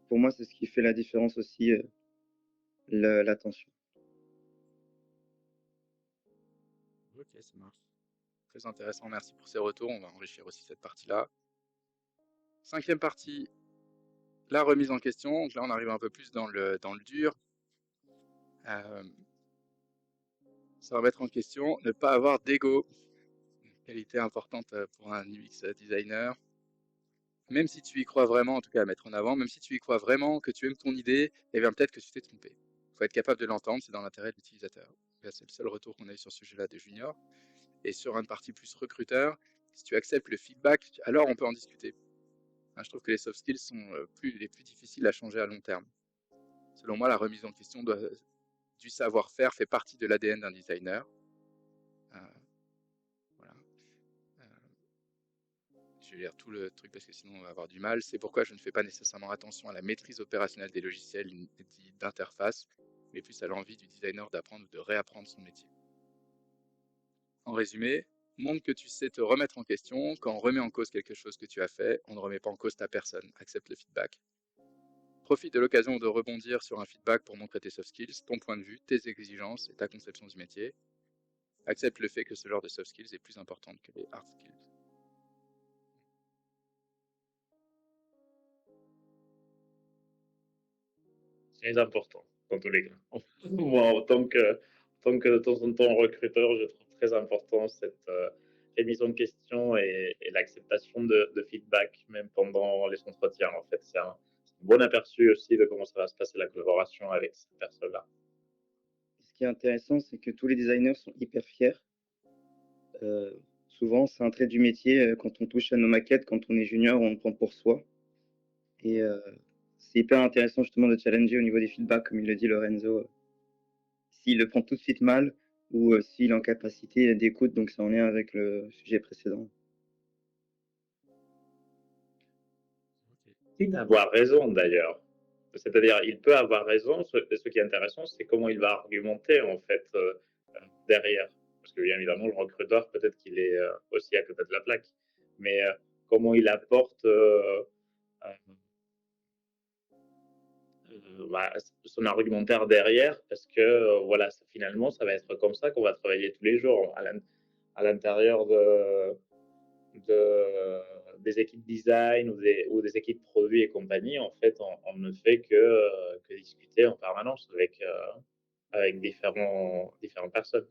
Pour moi, c'est ce qui fait la différence aussi, l'attention. Ok, ça marche. Très intéressant, merci pour ces retours. On va enrichir aussi cette partie-là. 5e partie, la remise en question. Donc là, on arrive un peu plus dans le dur. Ça va mettre en question ne pas avoir d'ego. Une qualité importante pour un UX designer. Même si tu y crois vraiment, en tout cas à mettre en avant, même si tu y crois vraiment, que tu aimes ton idée, eh bien peut-être que tu t'es trompé. Il faut être capable de l'entendre, c'est dans l'intérêt de l'utilisateur. C'est le seul retour qu'on a eu sur ce sujet-là de junior. Et sur une partie plus recruteur, si tu acceptes le feedback, alors on peut en discuter. Je trouve que les soft skills sont les plus difficiles à changer à long terme. Selon moi, la remise en question du savoir-faire fait partie de l'ADN d'un designer. Voilà. Je vais lire tout le truc parce que sinon on va avoir du mal. C'est pourquoi je ne fais pas nécessairement attention à la maîtrise opérationnelle des logiciels dits d'interface, mais plus à l'envie du designer d'apprendre ou de réapprendre son métier. En résumé, montre que tu sais te remettre en question. Quand on remet en cause quelque chose que tu as fait, on ne remet pas en cause ta personne. Accepte le feedback. Profite de l'occasion de rebondir sur un feedback pour montrer tes soft skills, ton point de vue, tes exigences et ta conception du métier. Accepte le fait que ce genre de soft skills est plus important que les hard skills. C'est important, dans tous les cas. Moi, en tant que de temps en temps recruteur, je trouve très important cette émission de questions et l'acceptation de feedback, même pendant les entretiens. En fait, c'est un bon aperçu aussi de comment ça va se passer la collaboration avec cette personne-là. Ce qui est intéressant, c'est que tous les designers sont hyper fiers. Souvent, c'est un trait du métier, quand on touche à nos maquettes, quand on est junior, on le prend pour soi. Et c'est hyper intéressant justement de challenger au niveau des feedbacks, comme il le dit Lorenzo, s'il le prend tout de suite mal ou s'il est en capacité d'écoute, donc c'est en lien avec le sujet précédent. Avoir raison d'ailleurs. C'est-à-dire, il peut avoir raison. Ce qui est intéressant, c'est comment il va argumenter en fait derrière. Parce que bien évidemment, le recruteur, peut-être qu'il est aussi à côté de la plaque. Mais comment il apporte bah, son argumentaire derrière, parce que voilà, finalement, ça va être comme ça qu'on va travailler tous les jours à l'intérieur des équipes design ou des équipes produits et compagnie. En fait, on ne fait que discuter en permanence avec différentes personnes.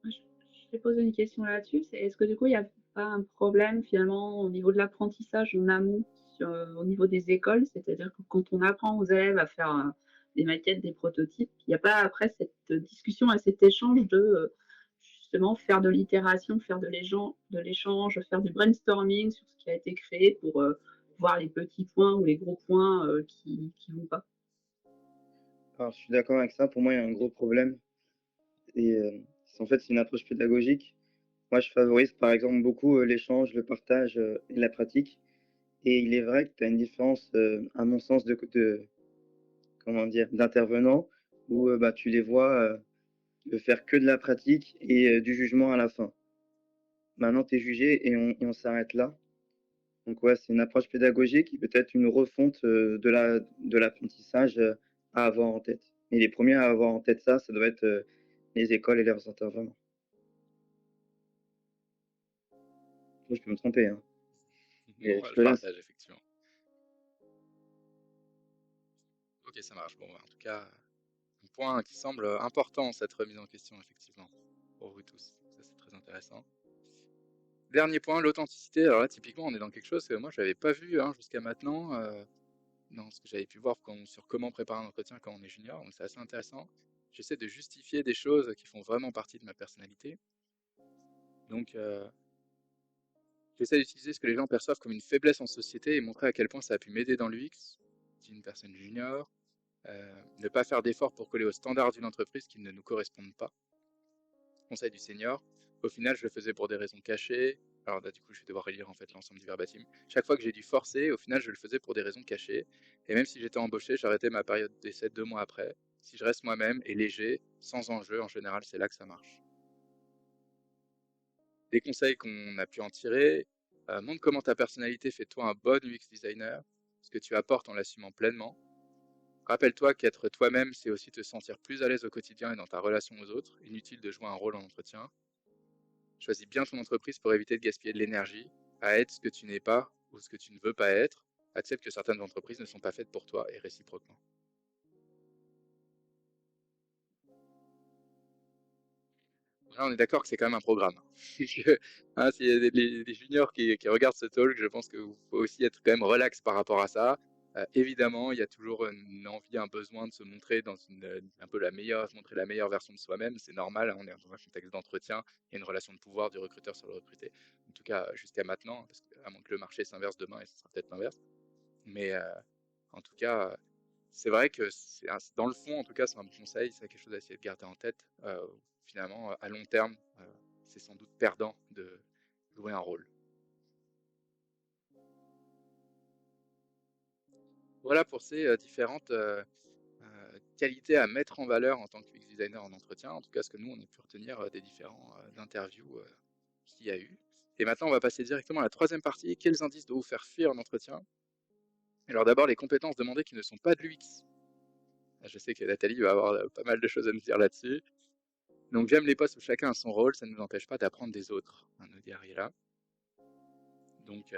Je vais poser une question là-dessus. Est-ce que du coup, il n'y a pas un problème finalement au niveau de l'apprentissage en amont au niveau des écoles, c'est-à-dire que quand on apprend aux élèves à faire des maquettes, des prototypes, il n'y a pas après cette discussion et cet échange de justement faire de l'itération, faire de l'échange, faire du brainstorming sur ce qui a été créé pour voir les petits points ou les gros points qui vont pas. Alors, je suis d'accord avec ça. Pour moi, il y a un gros problème et en fait, c'est une approche pédagogique. Moi, je favorise, par exemple, beaucoup, l'échange, le partage, et la pratique et il est vrai que tu as une différence, à mon sens, de comment dire? D'intervenants où, bah, tu les vois, faire que de la pratique et du jugement à la fin. Maintenant, tu es jugé et on s'arrête là. Donc ouais, c'est une approche pédagogique et peut-être une refonte, de l'apprentissage, à avoir en tête. Et les premiers à avoir en tête ça, ça doit être, les écoles et leurs intervenants. Je peux me tromper, hein, mais Non, je je te laisse. partage effectivement. Ok, ça marche. Bon, bah, en tout cas, un point qui semble important, cette remise en question, effectivement, pour vous tous. Ça, c'est très intéressant. Dernier point, l'authenticité. Alors là, typiquement, on est dans quelque chose que moi, je n'avais pas vu jusqu'à maintenant, dans ce que j'avais pu voir sur comment préparer un entretien quand on est junior. Donc, c'est assez intéressant. J'essaie de justifier des choses qui font vraiment partie de ma personnalité. Donc, j'essaie d'utiliser ce que les gens perçoivent comme une faiblesse en société et montrer à quel point ça a pu m'aider dans l'UX, si une personne junior. Ne pas faire d'efforts pour coller aux standards d'une entreprise qui ne nous correspondent pas. Conseil du senior. Au final, je le faisais pour des raisons cachées. Alors là, du coup, je vais devoir relire en fait l'ensemble du verbatim. Chaque fois que j'ai dû forcer, au final, je le faisais pour des raisons cachées. Et même si j'étais embauché, j'arrêtais ma période d'essai 2 mois après. Si je reste moi-même et léger, sans enjeu, en général, c'est là que ça marche. Des conseils qu'on a pu en tirer. Montre comment ta personnalité fait de toi un bon UX designer. Ce que tu apportes en l'assumant pleinement. Rappelle-toi qu'être toi-même, c'est aussi te sentir plus à l'aise au quotidien et dans ta relation aux autres. Inutile de jouer un rôle en entretien. Choisis bien ton entreprise pour éviter de gaspiller de l'énergie à être ce que tu n'es pas ou ce que tu ne veux pas être. Accepte que certaines entreprises ne sont pas faites pour toi et réciproquement. Là, on est d'accord que c'est quand même un programme. S'il y a des juniors qui regardent ce talk, je pense qu'il faut aussi être quand même relax par rapport à ça. Évidemment, il y a toujours une envie, un besoin de se montrer un peu montrer la meilleure version de soi-même. C'est normal, on est dans un contexte d'entretien, il y a une relation de pouvoir du recruteur sur le recruté. En tout cas, jusqu'à maintenant, parce à moins que le marché s'inverse demain, et ce sera peut-être l'inverse. Mais en tout cas, c'est vrai que dans le fond, en tout cas, c'est un bon conseil, c'est quelque chose à essayer de garder en tête. Finalement, à long terme, c'est sans doute perdant de jouer un rôle. Voilà pour ces différentes qualités à mettre en valeur en tant que UX designer en entretien. En tout cas, ce que nous, on a pu retenir des différents interviews qu'il y a eu. Et maintenant, on va passer directement à la troisième partie. Quels indices doivent vous faire fuir en entretien? Alors d'abord, les compétences demandées qui ne sont pas de l'UX. Je sais que Nathalie va avoir pas mal de choses à nous dire là-dessus. Donc j'aime les postes où chacun a son rôle, ça ne nous empêche pas d'apprendre des autres, nous dit Ariela. Donc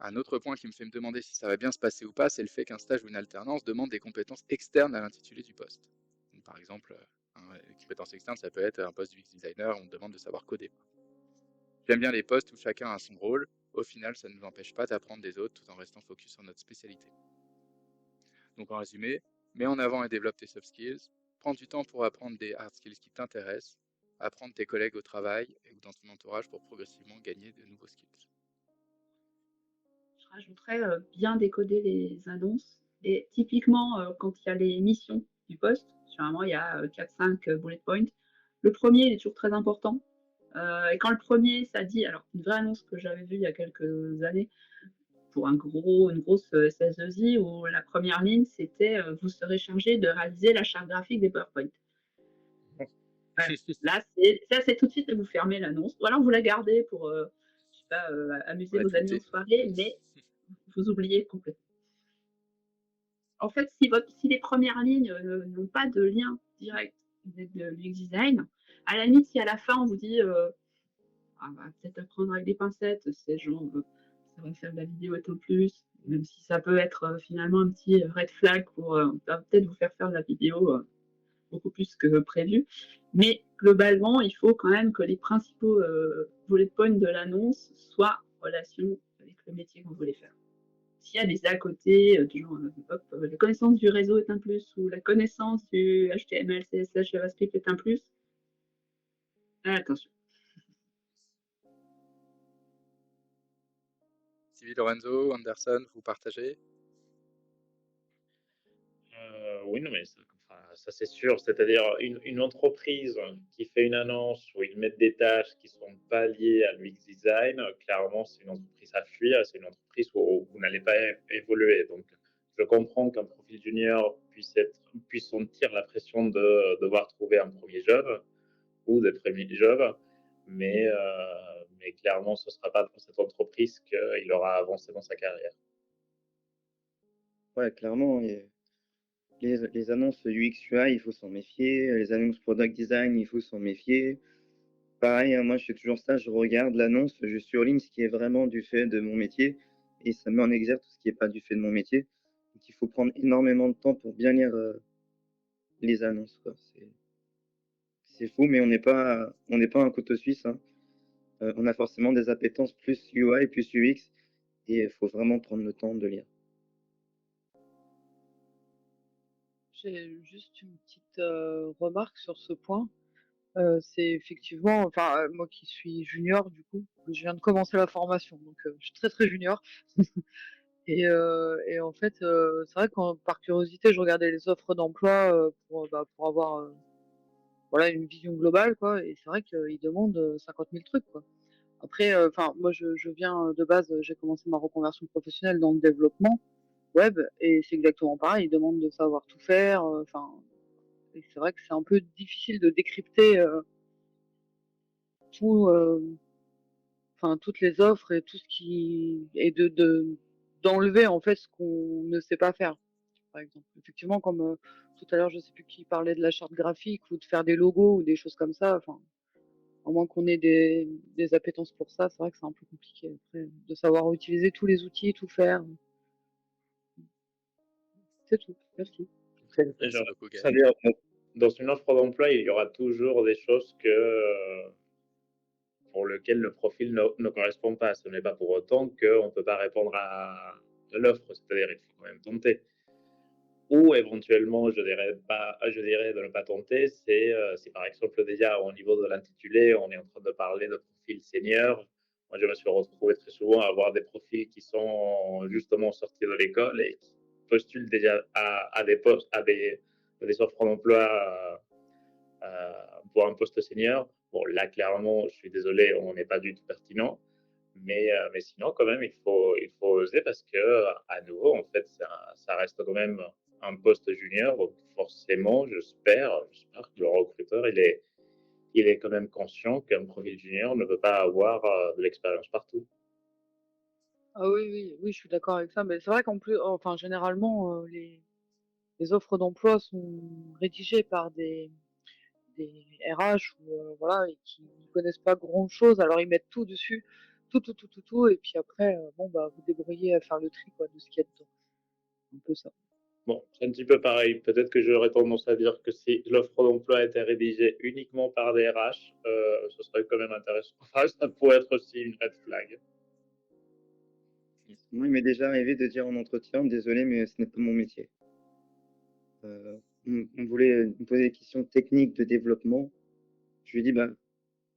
un autre point qui me fait me demander si ça va bien se passer ou pas, c'est le fait qu'un stage ou une alternance demande des compétences externes à l'intitulé du poste. Donc, par exemple, une compétence externe, ça peut être un poste d'UX designer, on me demande de savoir coder. J'aime bien les postes où chacun a son rôle, au final ça ne nous empêche pas d'apprendre des autres tout en restant focus sur notre spécialité. Donc en résumé, mets en avant et développe tes soft skills, prends du temps pour apprendre des hard skills qui t'intéressent, apprendre tes collègues au travail ou dans ton entourage pour progressivement gagner de nouveaux skills. Je rajouterais bien décoder les annonces. Et typiquement, quand il y a les missions du poste, généralement il y a 4-5 bullet points. Le premier, il est toujours très important. Et quand le premier, ça dit, alors une vraie annonce que j'avais vue il y a quelques années, pour une grosse SS2I, où la première ligne, c'était vous serez chargé de réaliser la charte graphique des PowerPoint. Ouais. Là, c'est tout de suite, vous fermez l'annonce. Ou alors vous la gardez pour, je sais pas, amuser vos amis en soirée, mais vous oubliez complètement. En fait, si les premières lignes n'ont pas de lien direct de l'UX design, à la limite, si à la fin on vous dit peut-être apprendre avec des pincettes, c'est genre ça va faire de la vidéo et au plus, même si ça peut être finalement un petit red flag pour peut-être vous faire de la vidéo beaucoup plus que prévu. Mais globalement, il faut quand même que les principaux bullet points de l'annonce soient en relation avec le métier que vous voulez faire. s'il y a des à côté, du genre, hop, la connaissance du réseau est un plus ou la connaissance du HTML, CSS, JavaScript est un plus, attention. Sylvie, Lorenzo, Anderson, vous partagez? Oui, non, mais ça c'est sûr. C'est-à-dire une entreprise qui fait une annonce où ils mettent des tâches qui sont pas liées à l'UX design, clairement, c'est une entreprise à fuir. C'est une entreprise où vous n'allez pas évoluer. Donc, je comprends qu'un profil junior puisse sentir la pression de devoir trouver un premier job ou des premiers jobs, mais clairement, ce ne sera pas dans cette entreprise qu'il aura avancé dans sa carrière. Ouais, clairement, les annonces UX UI, il faut s'en méfier. Les annonces product design, il faut s'en méfier. Pareil, hein, moi je fais toujours ça, je regarde l'annonce, je surligne ce qui est vraiment du fait de mon métier et ça met en exergue tout ce qui n'est pas du fait de mon métier. Donc il faut prendre énormément de temps pour bien lire les annonces, quoi. C'est fou, mais on n'est pas un couteau suisse, hein. On a forcément des appétences plus UI, plus UX et il faut vraiment prendre le temps de lire. J'ai juste une petite remarque sur ce point. C'est effectivement, enfin, moi qui suis junior, du coup, je viens de commencer la formation, donc je suis très très junior. Et en fait, c'est vrai que par curiosité, je regardais les offres d'emploi pour avoir voilà, une vision globale, quoi. Et c'est vrai qu'ils demandent 50 000 trucs, quoi. Après, enfin, moi je viens de base, j'ai commencé ma reconversion professionnelle dans le développement web et c'est exactement pareil. Ils demandent de savoir tout faire. Enfin, et c'est vrai que c'est un peu difficile de décrypter tout, enfin toutes les offres et tout ce qui et d'enlever en fait ce qu'on ne sait pas faire. Par exemple, effectivement, comme tout à l'heure, je sais plus qui parlait de la charte graphique ou de faire des logos ou des choses comme ça. Enfin, à moins qu'on ait des appétences pour ça, c'est vrai que c'est un peu compliqué après de savoir utiliser tous les outils, tout faire. C'est tout. Merci. Et Merci genre, beaucoup, Gaël. c'est-à-dire, dans une offre d'emploi, il y aura toujours des choses pour lesquelles le profil ne correspond pas. Ce n'est pas pour autant qu'on ne peut pas répondre à l'offre, c'est-à-dire il faut quand même tenter. Ou éventuellement, je dirais de ne pas tenter, c'est si par exemple déjà au niveau de l'intitulé, on est en train de parler de profil senior. Moi, je me suis retrouvé très souvent à avoir des profils qui sont justement sortis de l'école et qui postulent déjà à des postes, à des offres d'emploi pour un poste senior. Bon, là, clairement, je suis désolé, on n'est pas du tout pertinent. Mais sinon, quand même, il faut oser parce que, à nouveau, en fait, ça reste quand même un poste junior. Donc forcément, j'espère que le recruteur, il est quand même conscient qu'un profil junior ne peut pas avoir de l'expérience partout. Ah oui, oui, oui, je suis d'accord avec ça. Mais c'est vrai qu'en plus, enfin, généralement, les offres d'emploi sont rédigées par des RH ou voilà, et qui ne connaissent pas grand-chose. Alors ils mettent tout dessus, tout, tout, tout, tout, tout, et puis après, bon, bah, vous débrouillez à faire le tri, quoi, de ce qu'il y a dedans. Un peu ça. Bon, c'est un petit peu pareil. Peut-être que j'aurais tendance à dire que si l'offre d'emploi était rédigée uniquement par des RH, ce serait quand même intéressant. Enfin, ça pourrait être aussi une red flag. Moi, il m'est déjà arrivé de dire en entretien, désolé, mais ce n'est pas mon métier. On voulait me poser des questions techniques de développement. Je lui ai dit, bah,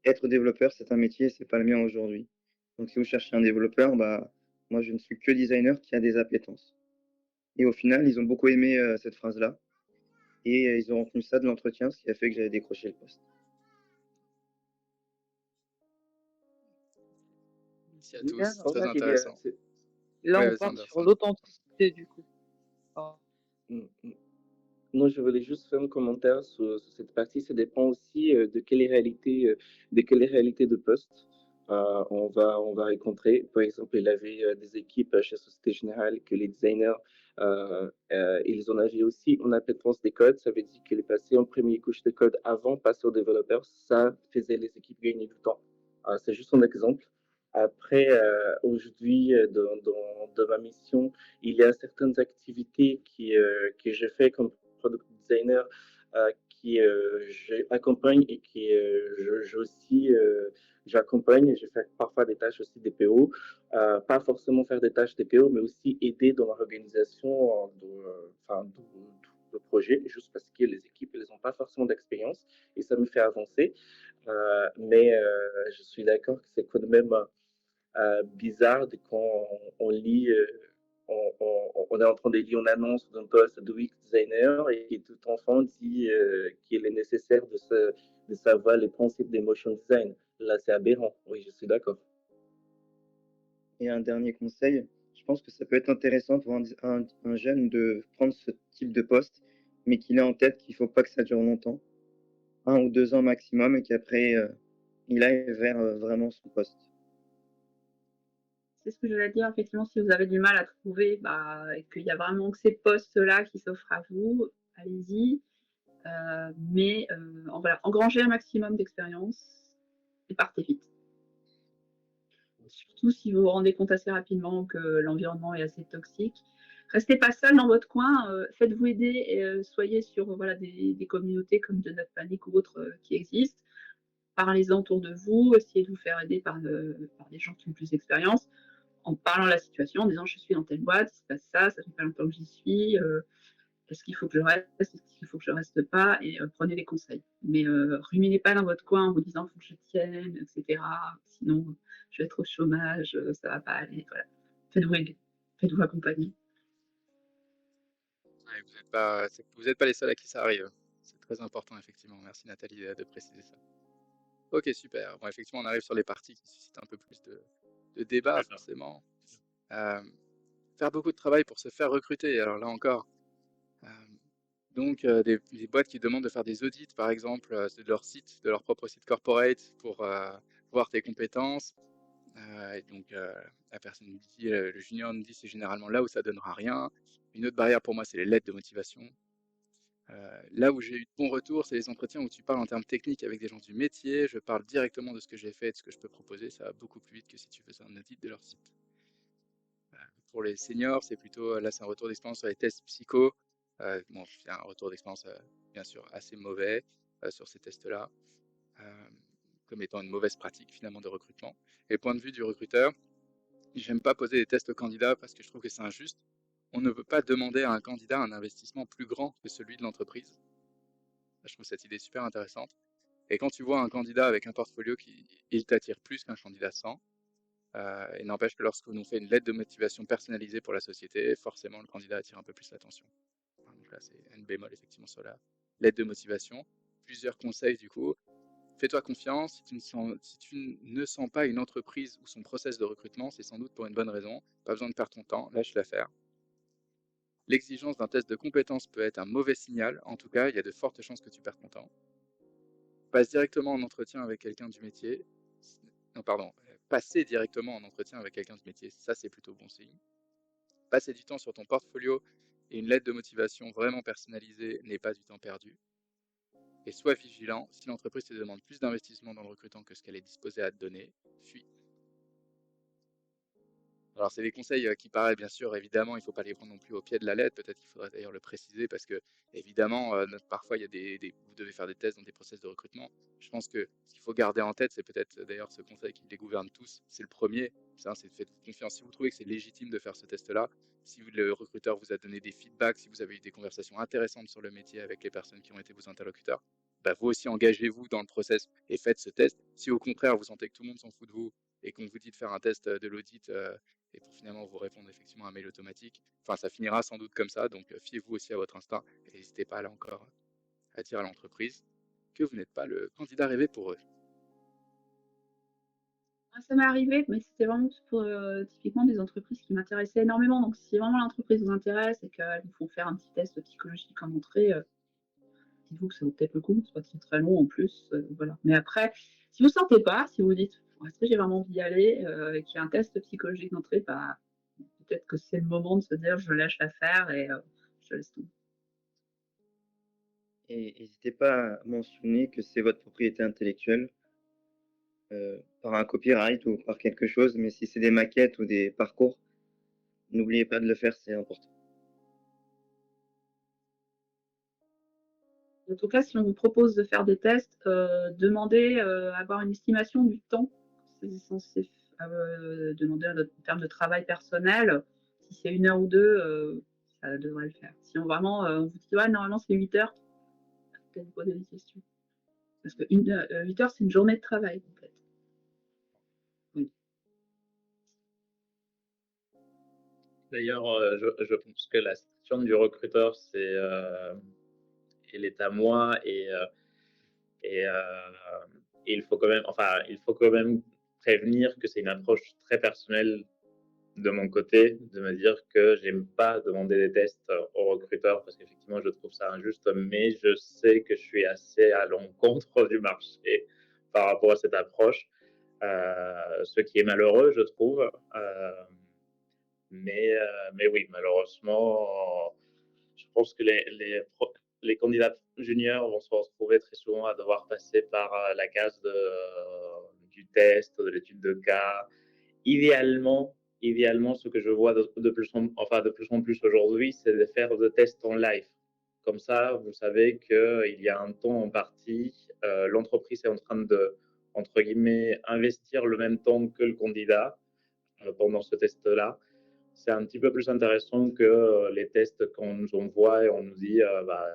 être développeur, c'est un métier, c'est pas le mien aujourd'hui. Donc, si vous cherchez un développeur, bah, moi, je ne suis que designer qui a des appétences. Et au final, ils ont beaucoup aimé cette phrase-là. Et ils ont retenu ça de l'entretien, ce qui a fait que j'avais décroché le poste. Merci à Super. tous, En très fait, il y a, intéressant. Là, Ouais, on vas-y, part sur Anderson. l'authenticité, du coup. Ah. Mm, mm. Non, je voulais juste faire un commentaire sur cette partie. Ça dépend aussi de quelle réalité de poste on va rencontrer. Par exemple, il y avait des équipes chez Société Générale que les designers, ils en avaient aussi une appétence des codes. Ça veut dire qu'ils passaient en première couche de code avant de passer aux développeurs. Ça faisait les équipes gagner du temps. C'est juste un exemple. Après, aujourd'hui, dans ma mission, il y a certaines activités que je fais comme product designer qui j'accompagne et qui aussi j'accompagne et je fais parfois des tâches aussi des PO, pas forcément faire des tâches des PO, mais aussi aider dans l'organisation de projet, juste parce que les équipes elles n'ont pas forcément d'expérience et ça me fait avancer. Mais je suis d'accord que c'est quand même bizarre de quand on lit, on est en train de lire une annonce d'un poste de UX designer et que tout enfant dit qu'il est nécessaire de savoir les principes des motion design. Là, c'est aberrant. Oui, je suis d'accord. Et un dernier conseil, je pense que ça peut être intéressant pour un jeune de prendre ce type de poste, mais qu'il ait en tête qu'il faut pas que ça dure longtemps, 1 ou 2 ans maximum, et qu'après, il aille vers vraiment son poste. C'est ce que j'allais dire, effectivement, si vous avez du mal à trouver, et qu'il y a vraiment que ces postes-là qui s'offrent à vous, allez-y. Mais voilà, engrangez un maximum d'expérience et partez vite. Surtout si vous vous rendez compte assez rapidement que l'environnement est assez toxique. Restez pas seul dans votre coin, faites-vous aider et soyez sur voilà, des communautés comme de Not Panic ou autres qui existent. Parlez-en autour de vous, essayez de vous faire aider par des gens qui ont plus d'expérience, en parlant de la situation, en disant je suis dans telle boîte, il se passe ça, ça fait pas longtemps que j'y suis, est-ce qu'il faut que je reste, est-ce qu'il faut que je reste pas, et prenez des conseils. Mais ruminez pas dans votre coin en vous disant faut que je tienne, etc. Sinon je vais être au chômage, ça va pas aller. Voilà. Faites-vous aider, faites-vous accompagner. Ouais, vous n'êtes pas les seuls à qui ça arrive. C'est très important, effectivement. Merci Nathalie de préciser ça. Ok, super. Bon, effectivement, on arrive sur les parties qui suscitent un peu plus de débat, forcément. Faire beaucoup de travail pour se faire recruter. Alors là encore, donc des boîtes qui demandent de faire des audits, par exemple, de leur site, de leur propre site corporate pour voir tes compétences. Et donc la personne me dit, le junior me dit, c'est généralement là où ça donnera rien. Une autre barrière pour moi, c'est les lettres de motivation. Là où j'ai eu de bons retours, c'est les entretiens où tu parles en termes techniques avec des gens du métier. Je parle directement de ce que j'ai fait, de ce que je peux proposer. Ça va beaucoup plus vite que si tu faisais un audit de leur site. Pour les seniors, c'est plutôt, là, c'est un retour d'expérience sur les tests psycho. Bon, c'est un retour d'expérience, bien sûr, assez mauvais sur ces tests-là, comme étant une mauvaise pratique finalement de recrutement. Et point de vue du recruteur, j'aime pas poser des tests aux candidats parce que je trouve que c'est injuste. On ne peut pas demander à un candidat un investissement plus grand que celui de l'entreprise. Je trouve cette idée super intéressante. Et quand tu vois un candidat avec un portfolio il t'attire plus qu'un candidat sans, il n'empêche que lorsque l'on fait une lettre de motivation personnalisée pour la société, forcément le candidat attire un peu plus l'attention. Donc là, c'est un bémol effectivement sur la lettre de motivation. Plusieurs conseils du coup. Fais-toi confiance. Si tu ne sens pas une entreprise ou son process de recrutement, c'est sans doute pour une bonne raison. Pas besoin de perdre ton temps, lâche l'affaire. L'exigence d'un test de compétences peut être un mauvais signal. En tout cas, il y a de fortes chances que tu perds ton temps. Passe directement en entretien avec quelqu'un du métier. Non, pardon. Passer directement en entretien avec quelqu'un du métier, ça c'est plutôt bon signe. Passer du temps sur ton portfolio et une lettre de motivation vraiment personnalisée n'est pas du temps perdu. Et sois vigilant, si l'entreprise te demande plus d'investissement dans le recrutement que ce qu'elle est disposée à te donner, fuis. Alors c'est des conseils qui paraissent bien sûr, évidemment, il ne faut pas les prendre non plus au pied de la lettre, peut-être qu'il faudrait d'ailleurs le préciser parce que évidemment, parfois il y a vous devez faire des tests dans des process de recrutement. Je pense que ce qu'il faut garder en tête, c'est peut-être d'ailleurs ce conseil qui les gouverne tous, c'est le premier, c'est de faites confiance. Si vous trouvez que c'est légitime de faire ce test-là, si le recruteur vous a donné des feedbacks, si vous avez eu des conversations intéressantes sur le métier avec les personnes qui ont été vos interlocuteurs, vous aussi engagez-vous dans le process et faites ce test. Si au contraire vous sentez que tout le monde s'en fout de vous et qu'on vous dit de faire un test de l'audit et pour finalement vous répondre effectivement à un mail automatique. Enfin, ça finira sans doute comme ça, donc fiez-vous aussi à votre instinct et n'hésitez pas là encore à dire à l'entreprise que vous n'êtes pas le candidat rêvé pour eux. Ça m'est arrivé, mais c'était vraiment pour typiquement des entreprises qui m'intéressaient énormément. Donc, si vraiment l'entreprise vous intéresse et qu'elles vous font faire un petit test psychologique en entrée, dites-vous que ça vaut peut-être le coup. C'est pas très très long en plus. Voilà. Mais après, si vous ne sentez pas, si vous dites est-ce que j'ai vraiment envie d'y aller et qu'il y a un test psychologique d'entrée, peut-être que c'est le moment de se dire je lâche l'affaire et je laisse tomber. Et n'hésitez pas à mentionner que c'est votre propriété intellectuelle, par un copyright ou par quelque chose, mais si c'est des maquettes ou des parcours, n'oubliez pas de le faire, c'est important. En tout cas, si on vous propose de faire des tests, demandez à avoir une estimation du temps. C'est censé demander en termes de travail personnel. Si c'est 1 heure ou 2, ça devrait le faire. Si on vraiment, on vous dit ouais, normalement c'est 8 heures, peut-être vous poser des questions. Parce que 8 heures, c'est une journée de travail complète. Oui. D'ailleurs, je pense que la situation du recruteur, elle est à moi et il faut quand même, enfin, il faut quand même prévenir que c'est une approche très personnelle de mon côté, de me dire que j'aime pas demander des tests aux recruteurs parce qu'effectivement, je trouve ça injuste, mais je sais que je suis assez à l'encontre du marché par rapport à cette approche, ce qui est malheureux, je trouve. Mais oui, malheureusement, je pense que les candidats juniors vont se retrouver très souvent à devoir passer par la case du test, de l'étude de cas. Idéalement, ce que je vois de plus en plus aujourd'hui, c'est de faire des tests en live. Comme ça, vous savez qu'il y a un temps en partie, l'entreprise est en train de, entre guillemets, investir le même temps que le candidat pendant ce test-là. C'est un petit peu plus intéressant que les tests qu'on nous envoie et on nous dit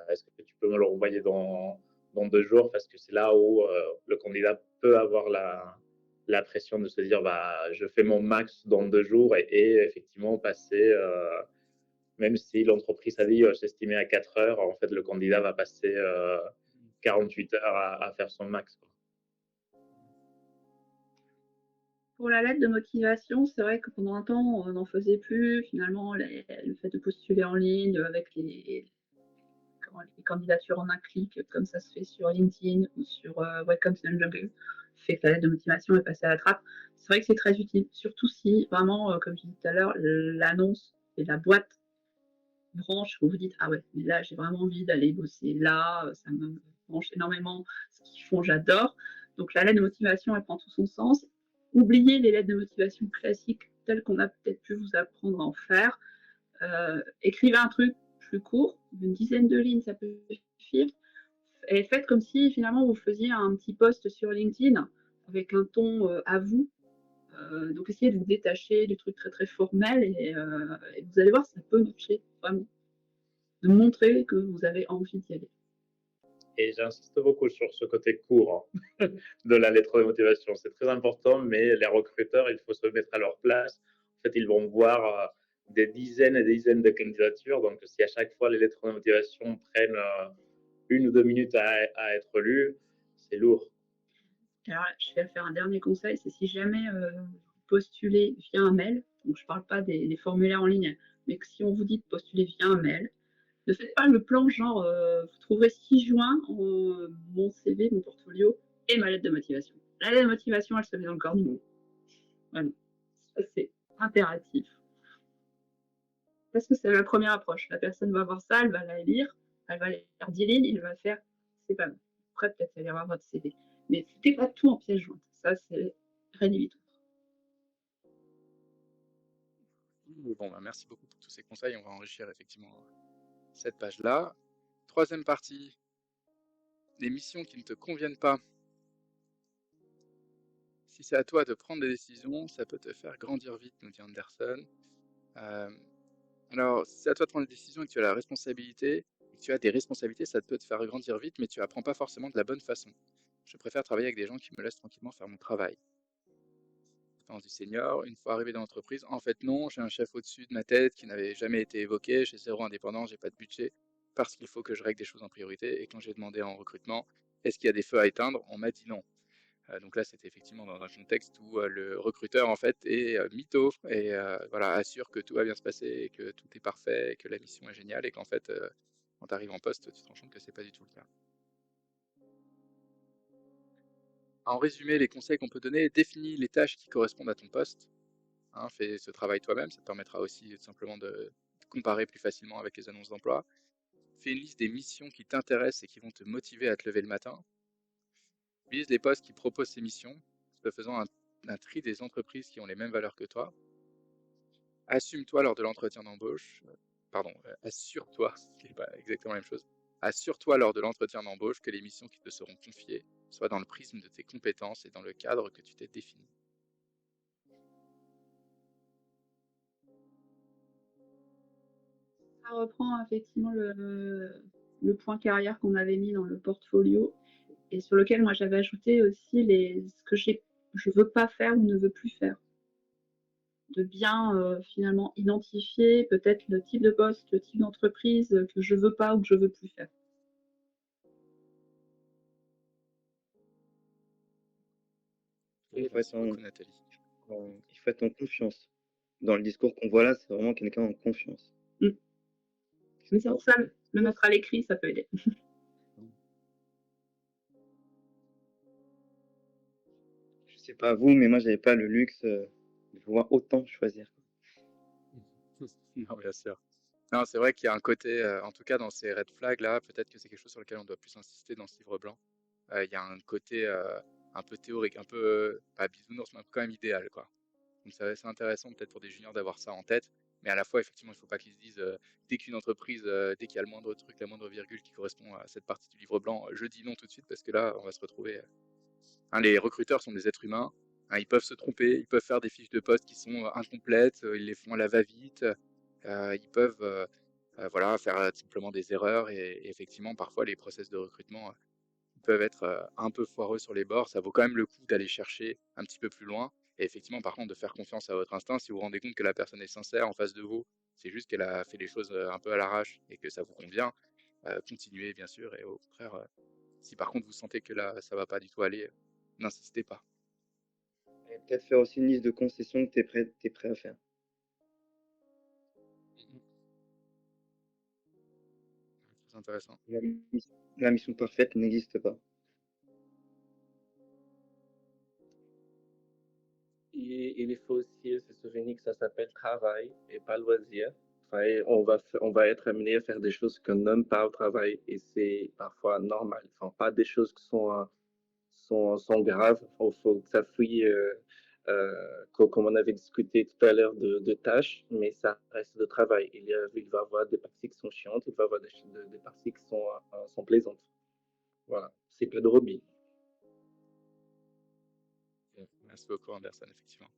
est-ce que tu peux me le renvoyer dans 2 jours, parce que c'est là où le candidat peut avoir la pression de se dire je fais mon max dans 2 jours et effectivement passer, même si l'entreprise a dit s'estimer à 4 heures, en fait le candidat va passer 48 heures à faire son max, quoi. Pour la lettre de motivation, c'est vrai que pendant un temps, on n'en faisait plus. Finalement, le fait de postuler en ligne avec les candidatures en un clic, comme ça se fait sur LinkedIn ou sur Welcome to the Jungle, fait que la lettre de motivation est passée à la trappe. C'est vrai que c'est très utile, surtout si vraiment, comme je disais tout à l'heure, l'annonce et la boîte branche où vous dites ah ouais, mais là j'ai vraiment envie d'aller bosser là, ça me branche énormément, ce qu'ils font, j'adore. Donc la lettre de motivation, elle prend tout son sens. Oubliez les lettres de motivation classiques telles qu'on a peut-être pu vous apprendre à en faire. Écrivez un truc plus court, une dizaine de lignes, ça peut suffire. Et faites comme si finalement vous faisiez un petit post sur LinkedIn avec un ton à vous. Donc essayez de vous détacher du truc très très formel et vous allez voir, ça peut marcher vraiment. De montrer que vous avez envie d'y aller. Et j'insiste beaucoup sur ce côté court de la lettre de motivation. C'est très important, mais les recruteurs, il faut se mettre à leur place. En fait, ils vont voir des dizaines et des dizaines de candidatures. Donc, si à chaque fois les lettres de motivation prennent 1 ou 2 minutes à être lues, c'est lourd. Alors, je vais faire un dernier conseil, c'est si jamais vous postulez via un mail, donc je ne parle pas des formulaires en ligne, mais que si on vous dit de postuler via un mail, ne faites pas le plan genre vous trouverez 6 juin mon CV, mon portfolio et ma lettre de motivation. La lettre de motivation, elle se met dans le corps du mot. Voilà. Ça, c'est impératif. Parce que c'est la première approche. La personne va voir ça, elle va la lire, elle va lire 10 lignes, il va faire c'est pas mal. Après, peut-être elle va voir votre CV. Mais foutez pas tout en pièce jointe. Ça, c'est rédhibitoire. Bon, merci beaucoup pour tous ces conseils. On va enrichir effectivement cette page-là. Troisième partie, les missions qui ne te conviennent pas. Si c'est à toi de prendre des décisions, ça peut te faire grandir vite, nous dit Anderson. Alors, si c'est à toi de prendre des décisions et que tu as la responsabilité, et que tu as des responsabilités, ça peut te faire grandir vite, mais tu apprends pas forcément de la bonne façon. Je préfère travailler avec des gens qui me laissent tranquillement faire mon travail. Du senior, une fois arrivé dans l'entreprise, en fait non, j'ai un chef au-dessus de ma tête qui n'avait jamais été évoqué, j'ai 0 indépendant, j'ai pas de budget, parce qu'il faut que je règle des choses en priorité, et quand j'ai demandé en recrutement, est-ce qu'il y a des feux à éteindre, on m'a dit non. Donc là, c'était effectivement dans un contexte où le recruteur en fait est mytho et voilà, assure que tout va bien se passer et que tout est parfait et que la mission est géniale et qu'en fait, quand tu arrives en poste, tu te rends compte que c'est pas du tout le cas. En résumé, les conseils qu'on peut donner, définis les tâches qui correspondent à ton poste. Hein, fais ce travail toi-même, ça te permettra aussi tout simplement de comparer plus facilement avec les annonces d'emploi. Fais une liste des missions qui t'intéressent et qui vont te motiver à te lever le matin. Vise les postes qui proposent ces missions, en faisant un tri des entreprises qui ont les mêmes valeurs que toi. Assume-toi lors de l'entretien d'embauche. Assure-toi, ce qui n'est pas exactement la même chose. Assure-toi lors de l'entretien d'embauche que les missions qui te seront confiées soient dans le prisme de tes compétences et dans le cadre que tu t'es défini. Ça reprend effectivement le point carrière qu'on avait mis dans le portfolio et sur lequel moi j'avais ajouté aussi ce que je veux pas faire ou ne veux plus faire. De bien finalement identifier peut-être le type de poste, le type d'entreprise que je veux pas ou que je veux plus faire. Il Ok, faut être merci beaucoup Nathalie. il faut être en confiance. Dans le discours qu'on voit là, c'est vraiment quelqu'un en confiance. Mais c'est pour ça, le mettre à l'écrit, ça peut aider. Je sais pas vous, mais moi, j'avais pas le luxe de pouvoir autant choisir. Non, bien sûr. Non, c'est vrai qu'il y a un côté, en tout cas dans ces red flags là, peut-être que c'est quelque chose sur lequel on doit plus insister dans ce livre blanc. Il y a un côté un peu théorique, un peu pas bisounours, mais un peu quand même idéal, quoi. Donc c'est intéressant peut-être pour des juniors d'avoir ça en tête, mais à la fois effectivement il ne faut pas qu'ils se disent dès qu'une entreprise, dès qu'il y a le moindre truc, la moindre virgule qui correspond à cette partie du livre blanc, je dis non tout de suite parce que là on va se retrouver. Hein, les recruteurs sont des êtres humains, hein, ils peuvent se tromper, ils peuvent faire des fiches de poste qui sont incomplètes, ils les font à la va-vite, ils peuvent voilà, faire simplement des erreurs et effectivement parfois les process de recrutement peuvent être un peu foireux sur les bords. Ça vaut quand même le coup d'aller chercher un petit peu plus loin. Et effectivement, par contre, de faire confiance à votre instinct. Si vous vous rendez compte que la personne est sincère en face de vous, c'est juste qu'elle a fait les choses un peu à l'arrache et que ça vous convient, continuez bien sûr. Et au contraire, si par contre vous sentez que là, ça va pas du tout aller, n'insistez pas. Et peut-être faire aussi une liste de concessions que t'es prêt à faire. Très intéressant. La mission parfaite n'existe pas. Et il faut aussi se souvenir que ça s'appelle travail et pas loisir. Enfin, on va être amené à faire des choses qu'on n'aime pas au travail et c'est parfois normal. Enfin, pas des choses qui sont graves. Il faut que ça fouille, comme on avait discuté tout à l'heure, de tâches, mais ça reste de travail. Il va y avoir des parties qui sont chiantes, il va y avoir des parties qui sont plaisantes. Voilà, c'est pas de hobby. Merci beaucoup, Anderson, effectivement.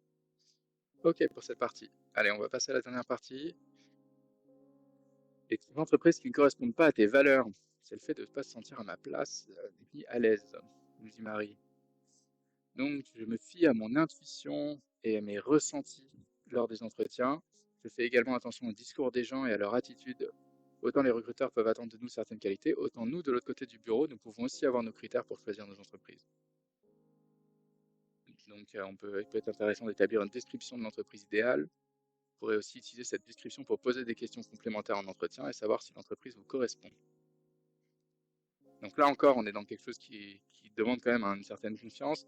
Ok pour cette partie. Allez, on va passer à la dernière partie. Les entreprises qui ne correspondent pas à tes valeurs, c'est le fait de ne pas se sentir à ma place ni à l'aise, nous dit Marie. Donc, je me fie à mon intuition et à mes ressentis lors des entretiens. Je fais également attention au discours des gens et à leur attitude. Autant les recruteurs peuvent attendre de nous certaines qualités, autant nous, de l'autre côté du bureau, nous pouvons aussi avoir nos critères pour choisir nos entreprises. Donc, il peut être intéressant d'établir une description de l'entreprise idéale. Vous pourrez aussi utiliser cette description pour poser des questions complémentaires en entretien et savoir si l'entreprise vous correspond. Donc là encore, on est dans quelque chose qui demande quand même une certaine confiance.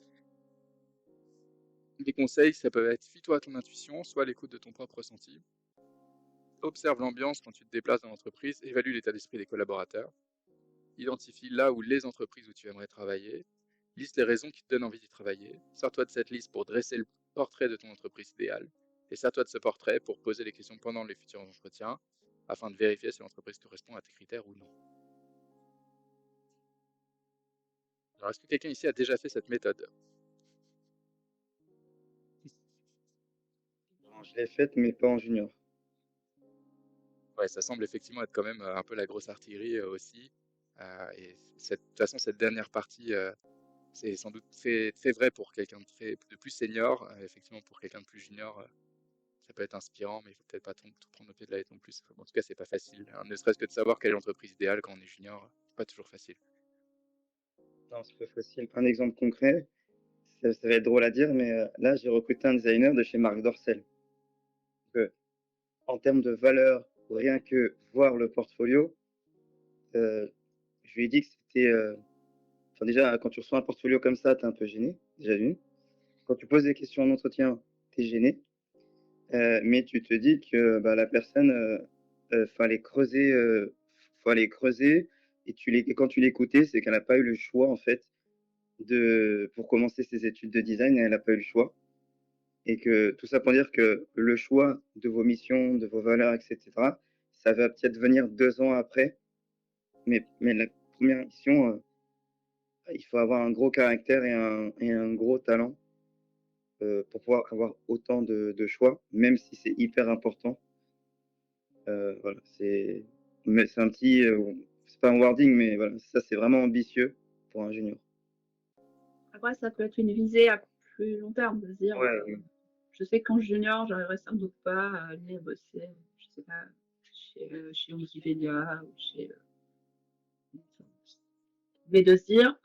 Les conseils, ça peut être fie-toi à ton intuition, soit à l'écoute de ton propre ressenti. Observe l'ambiance quand tu te déplaces dans l'entreprise, évalue l'état d'esprit des collaborateurs. Identifie là où les entreprises où tu aimerais travailler. Liste les raisons qui te donnent envie d'y travailler. Sors-toi de cette liste pour dresser le portrait de ton entreprise idéale. Et sers-toi de ce portrait pour poser les questions pendant les futurs entretiens, afin de vérifier si l'entreprise correspond à tes critères ou non. Alors, est-ce que quelqu'un ici a déjà fait cette méthode? Je l'ai faite, mais pas en junior. Ouais, ça semble effectivement être quand même un peu la grosse artillerie aussi. Et de toute façon, cette dernière partie, c'est sans doute très vrai pour quelqu'un de plus senior. Effectivement, pour quelqu'un de plus junior, ça peut être inspirant, mais il faut peut-être pas tout prendre au pied de la lettre non plus. En tout cas, c'est pas facile, hein. Ne serait-ce que de savoir quelle est l'entreprise idéale quand on est junior, c'est pas toujours facile. Non, c'est pas facile. Un exemple concret, ça va être drôle à dire, mais là, j'ai recruté un designer de chez Marc Dorcel. Donc, en termes de valeur, rien que voir le portfolio, je lui ai dit que c'était. Enfin, déjà, quand tu reçois un portfolio comme ça, t'es un peu gêné, déjà d'une. Quand tu poses des questions en entretien, t'es gêné. Mais tu te dis que bah, la personne, fallait creuser. Et quand tu l'écoutais, c'est qu'elle n'a pas eu le choix, en fait, pour commencer ses études de design, elle n'a pas eu le choix. Et que tout ça pour dire que le choix de vos missions, de vos valeurs, etc., ça va peut-être venir 2 ans après, mais la première mission, il faut avoir un gros caractère et un gros talent pour pouvoir avoir autant de choix, même si c'est hyper important. Voilà, mais c'est un petit, c'est pas un wording, mais voilà, ça c'est vraiment ambitieux pour un junior. Après, ça peut être une visée à plus long terme, de se dire, Ouais, je sais qu'en junior, j'arriverai sans doute pas à aller bosser, je sais pas, chez Wikipédia ou chez. Mais de se dire,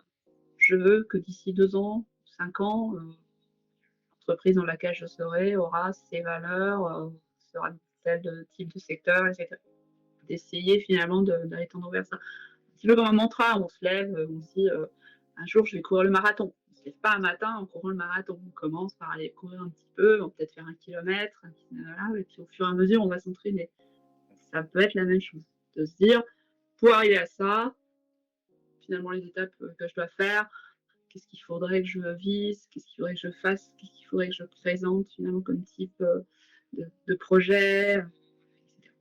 je veux que d'ici 2 ans, 5 ans, l'entreprise dans laquelle je serai aura ces valeurs, sera de tel type de secteur, etc. D'essayer finalement d'aller tendre vers ça. Un petit peu comme un mantra, on se lève, on se dit un jour je vais courir le marathon. On se lève pas un matin en courant le marathon. On commence par aller courir un petit peu, on peut peut-être faire 1 kilomètre, voilà, et puis au fur et à mesure on va s'entraîner. Ça peut être la même chose, de se dire pour arriver à ça, finalement les étapes que je dois faire, qu'est-ce qu'il faudrait que je vise, qu'est-ce qu'il faudrait que je fasse, qu'est-ce qu'il faudrait que je présente finalement comme type de projet, etc.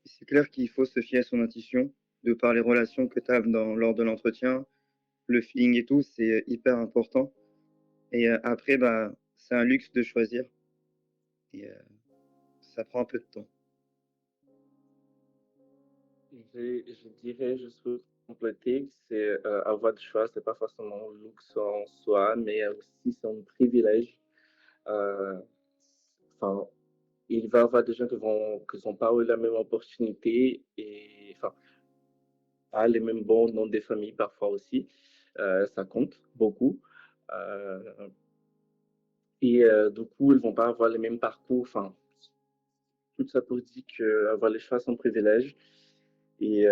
c'est clair qu'il faut se fier à son intuition, de par les relations que tu as lors de l'entretien, le feeling et tout, c'est hyper important. Et après, bah, c'est un luxe de choisir et ça prend un peu de temps. Je dirais juste pour compléter, c'est avoir du choix, c'est pas forcément un luxe en soi, mais aussi c'est un privilège. Euh, Enfin, il va y avoir des gens qui n'ont pas eu la même opportunité et enfin, pas les mêmes bons noms des familles parfois aussi. Ça compte beaucoup. Euh, du coup, ils vont pas avoir les mêmes parcours. Enfin, tout ça pour dire qu'avoir les choix, c'est un privilège. Et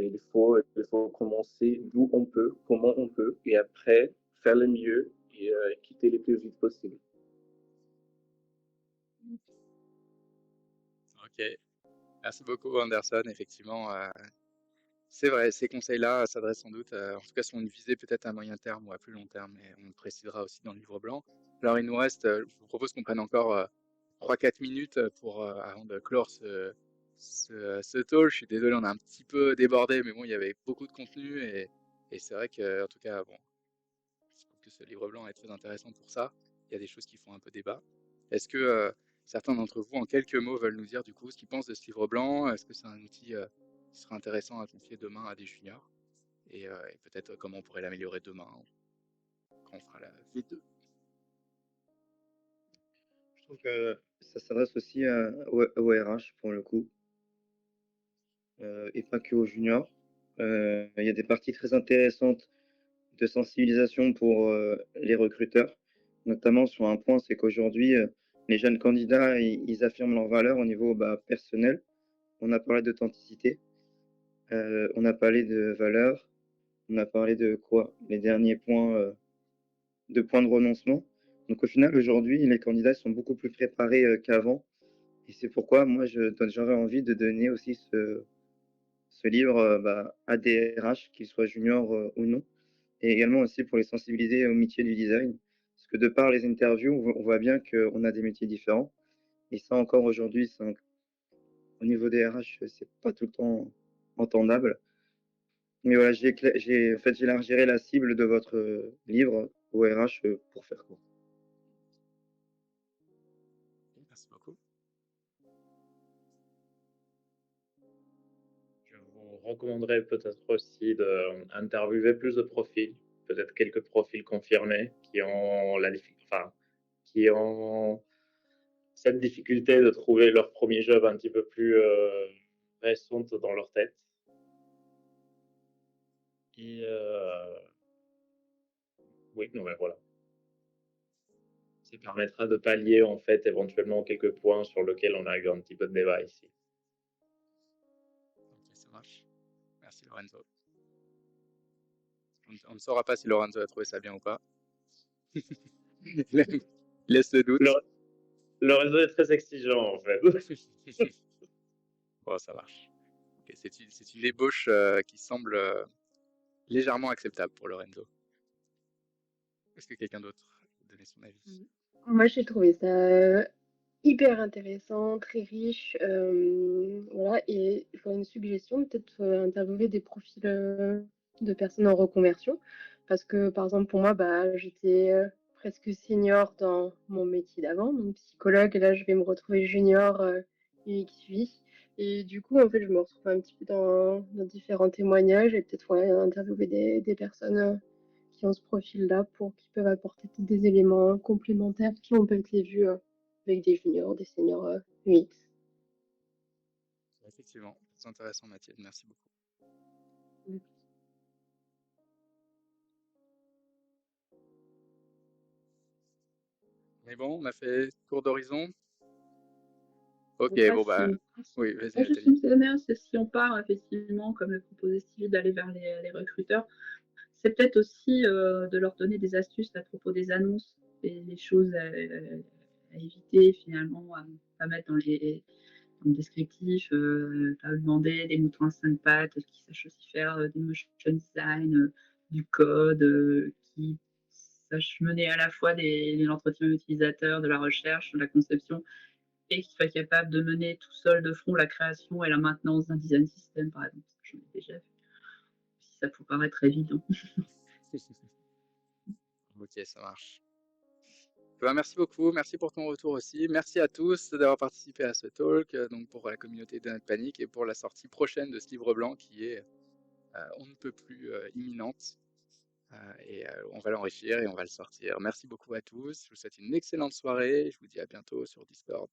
il faut commencer d'où on peut, comment on peut, et après faire le mieux et quitter le plus vite possible. Ok, merci beaucoup Anderson. Effectivement, c'est vrai, ces conseils-là s'adressent sans doute, en tout cas sont une visée peut-être à moyen terme ou à plus long terme, mais on le précisera aussi dans le livre blanc. Alors il nous reste, je vous propose qu'on prenne encore 3-4 minutes avant de clore ce talk. Je suis désolé, on a un petit peu débordé, mais bon, il y avait beaucoup de contenu et c'est vrai que, en tout cas, bon, je trouve que ce livre blanc est très intéressant pour ça. Il y a des choses qui font un peu débat. Est-ce que certains d'entre vous, en quelques mots, veulent nous dire du coup ce qu'ils pensent de ce livre blanc? Est-ce que c'est un outil qui sera intéressant à confier demain à des juniors? Et peut-être comment on pourrait l'améliorer demain quand on fera la V2. Je trouve que ça s'adresse aussi aux RH pour le coup, et pas que aux juniors. Il y a des parties très intéressantes de sensibilisation pour les recruteurs, notamment sur un point, c'est qu'aujourd'hui, les jeunes candidats, ils affirment leurs valeurs au niveau bah, personnel. On a parlé d'authenticité, on a parlé de valeurs, on a parlé de quoi? Les derniers points, de points de renoncement. Donc au final, aujourd'hui, les candidats sont beaucoup plus préparés qu'avant. Et c'est pourquoi moi, j'aurais envie de donner aussi ce livre bah, à des RH, qu'ils soient juniors ou non. Et également aussi pour les sensibiliser au métier du design. Parce que de par les interviews, on voit bien qu'on a des métiers différents. Et ça encore aujourd'hui, au niveau des RH, c'est pas tout le temps entendable. Mais voilà, en fait, j'élargirai la cible de votre livre au RH pour faire court. Merci beaucoup. Je vous recommanderais peut-être aussi d'interviewer plus de profils, peut-être quelques profils confirmés qui ont cette difficulté de trouver leur premier job un petit peu plus récente dans leur tête. Et oui, non mais voilà. Ça permettra de pallier en fait éventuellement quelques points sur lesquels on a eu un petit peu de débat ici. Ok, ça marche. Merci Lorenzo. On ne saura pas si Lorenzo a trouvé ça bien ou pas. Laisse le doute. Le réseau est très exigeant en fait. Bon, ça marche. Okay, c'est une ébauche qui semble légèrement acceptable pour Lorenzo. Est-ce que quelqu'un d'autre veut donner son avis? Moi, j'ai trouvé ça hyper intéressant, très riche, voilà et j'aurais une suggestion, peut-être, interviewer des profils, de personnes en reconversion. Parce que, par exemple, pour moi, bah, j'étais, presque senior dans mon métier d'avant, donc psychologue et là, je vais me retrouver junior, UX/UI et du coup, en fait, je me retrouve un petit peu dans différents témoignages et peut-être, ouais, interviewer des personnes, qui ont ce profil-là qui peuvent apporter peut-être des éléments complémentaires qui n'ont pas été vus, avec des juniors, des seniors, UX. Effectivement, c'est intéressant, Mathilde. Merci beaucoup. Mmh. Mais bon, on a fait tour d'horizon. Ok, Là, bon bah, si oui, vas-y, là, juste Nathalie. une petite dernière, c'est si on part effectivement, comme le proposait Stevie, d'aller vers les recruteurs, c'est peut-être aussi, de leur donner des astuces à propos des annonces et les choses à éviter finalement, à mettre dans le descriptif, à demander des moutons à 5 pattes qui sachent aussi faire, du motion design, du code, qui sachent mener à la fois l'entretien utilisateur, de la recherche, de la conception et qui soit capable de mener tout seul de front la création et la maintenance d'un design system, par exemple. J'en ai déjà vu. Si ça peut paraître évident. Ok, ça marche. Bah, merci beaucoup, merci pour ton retour aussi. Merci à tous d'avoir participé à ce talk, donc pour la communauté de Notre Panique et pour la sortie prochaine de ce livre blanc qui est on ne peut plus imminente. Et on va l'enrichir et on va le sortir. Merci beaucoup à tous. Je vous souhaite une excellente soirée. Je vous dis à bientôt sur Discord.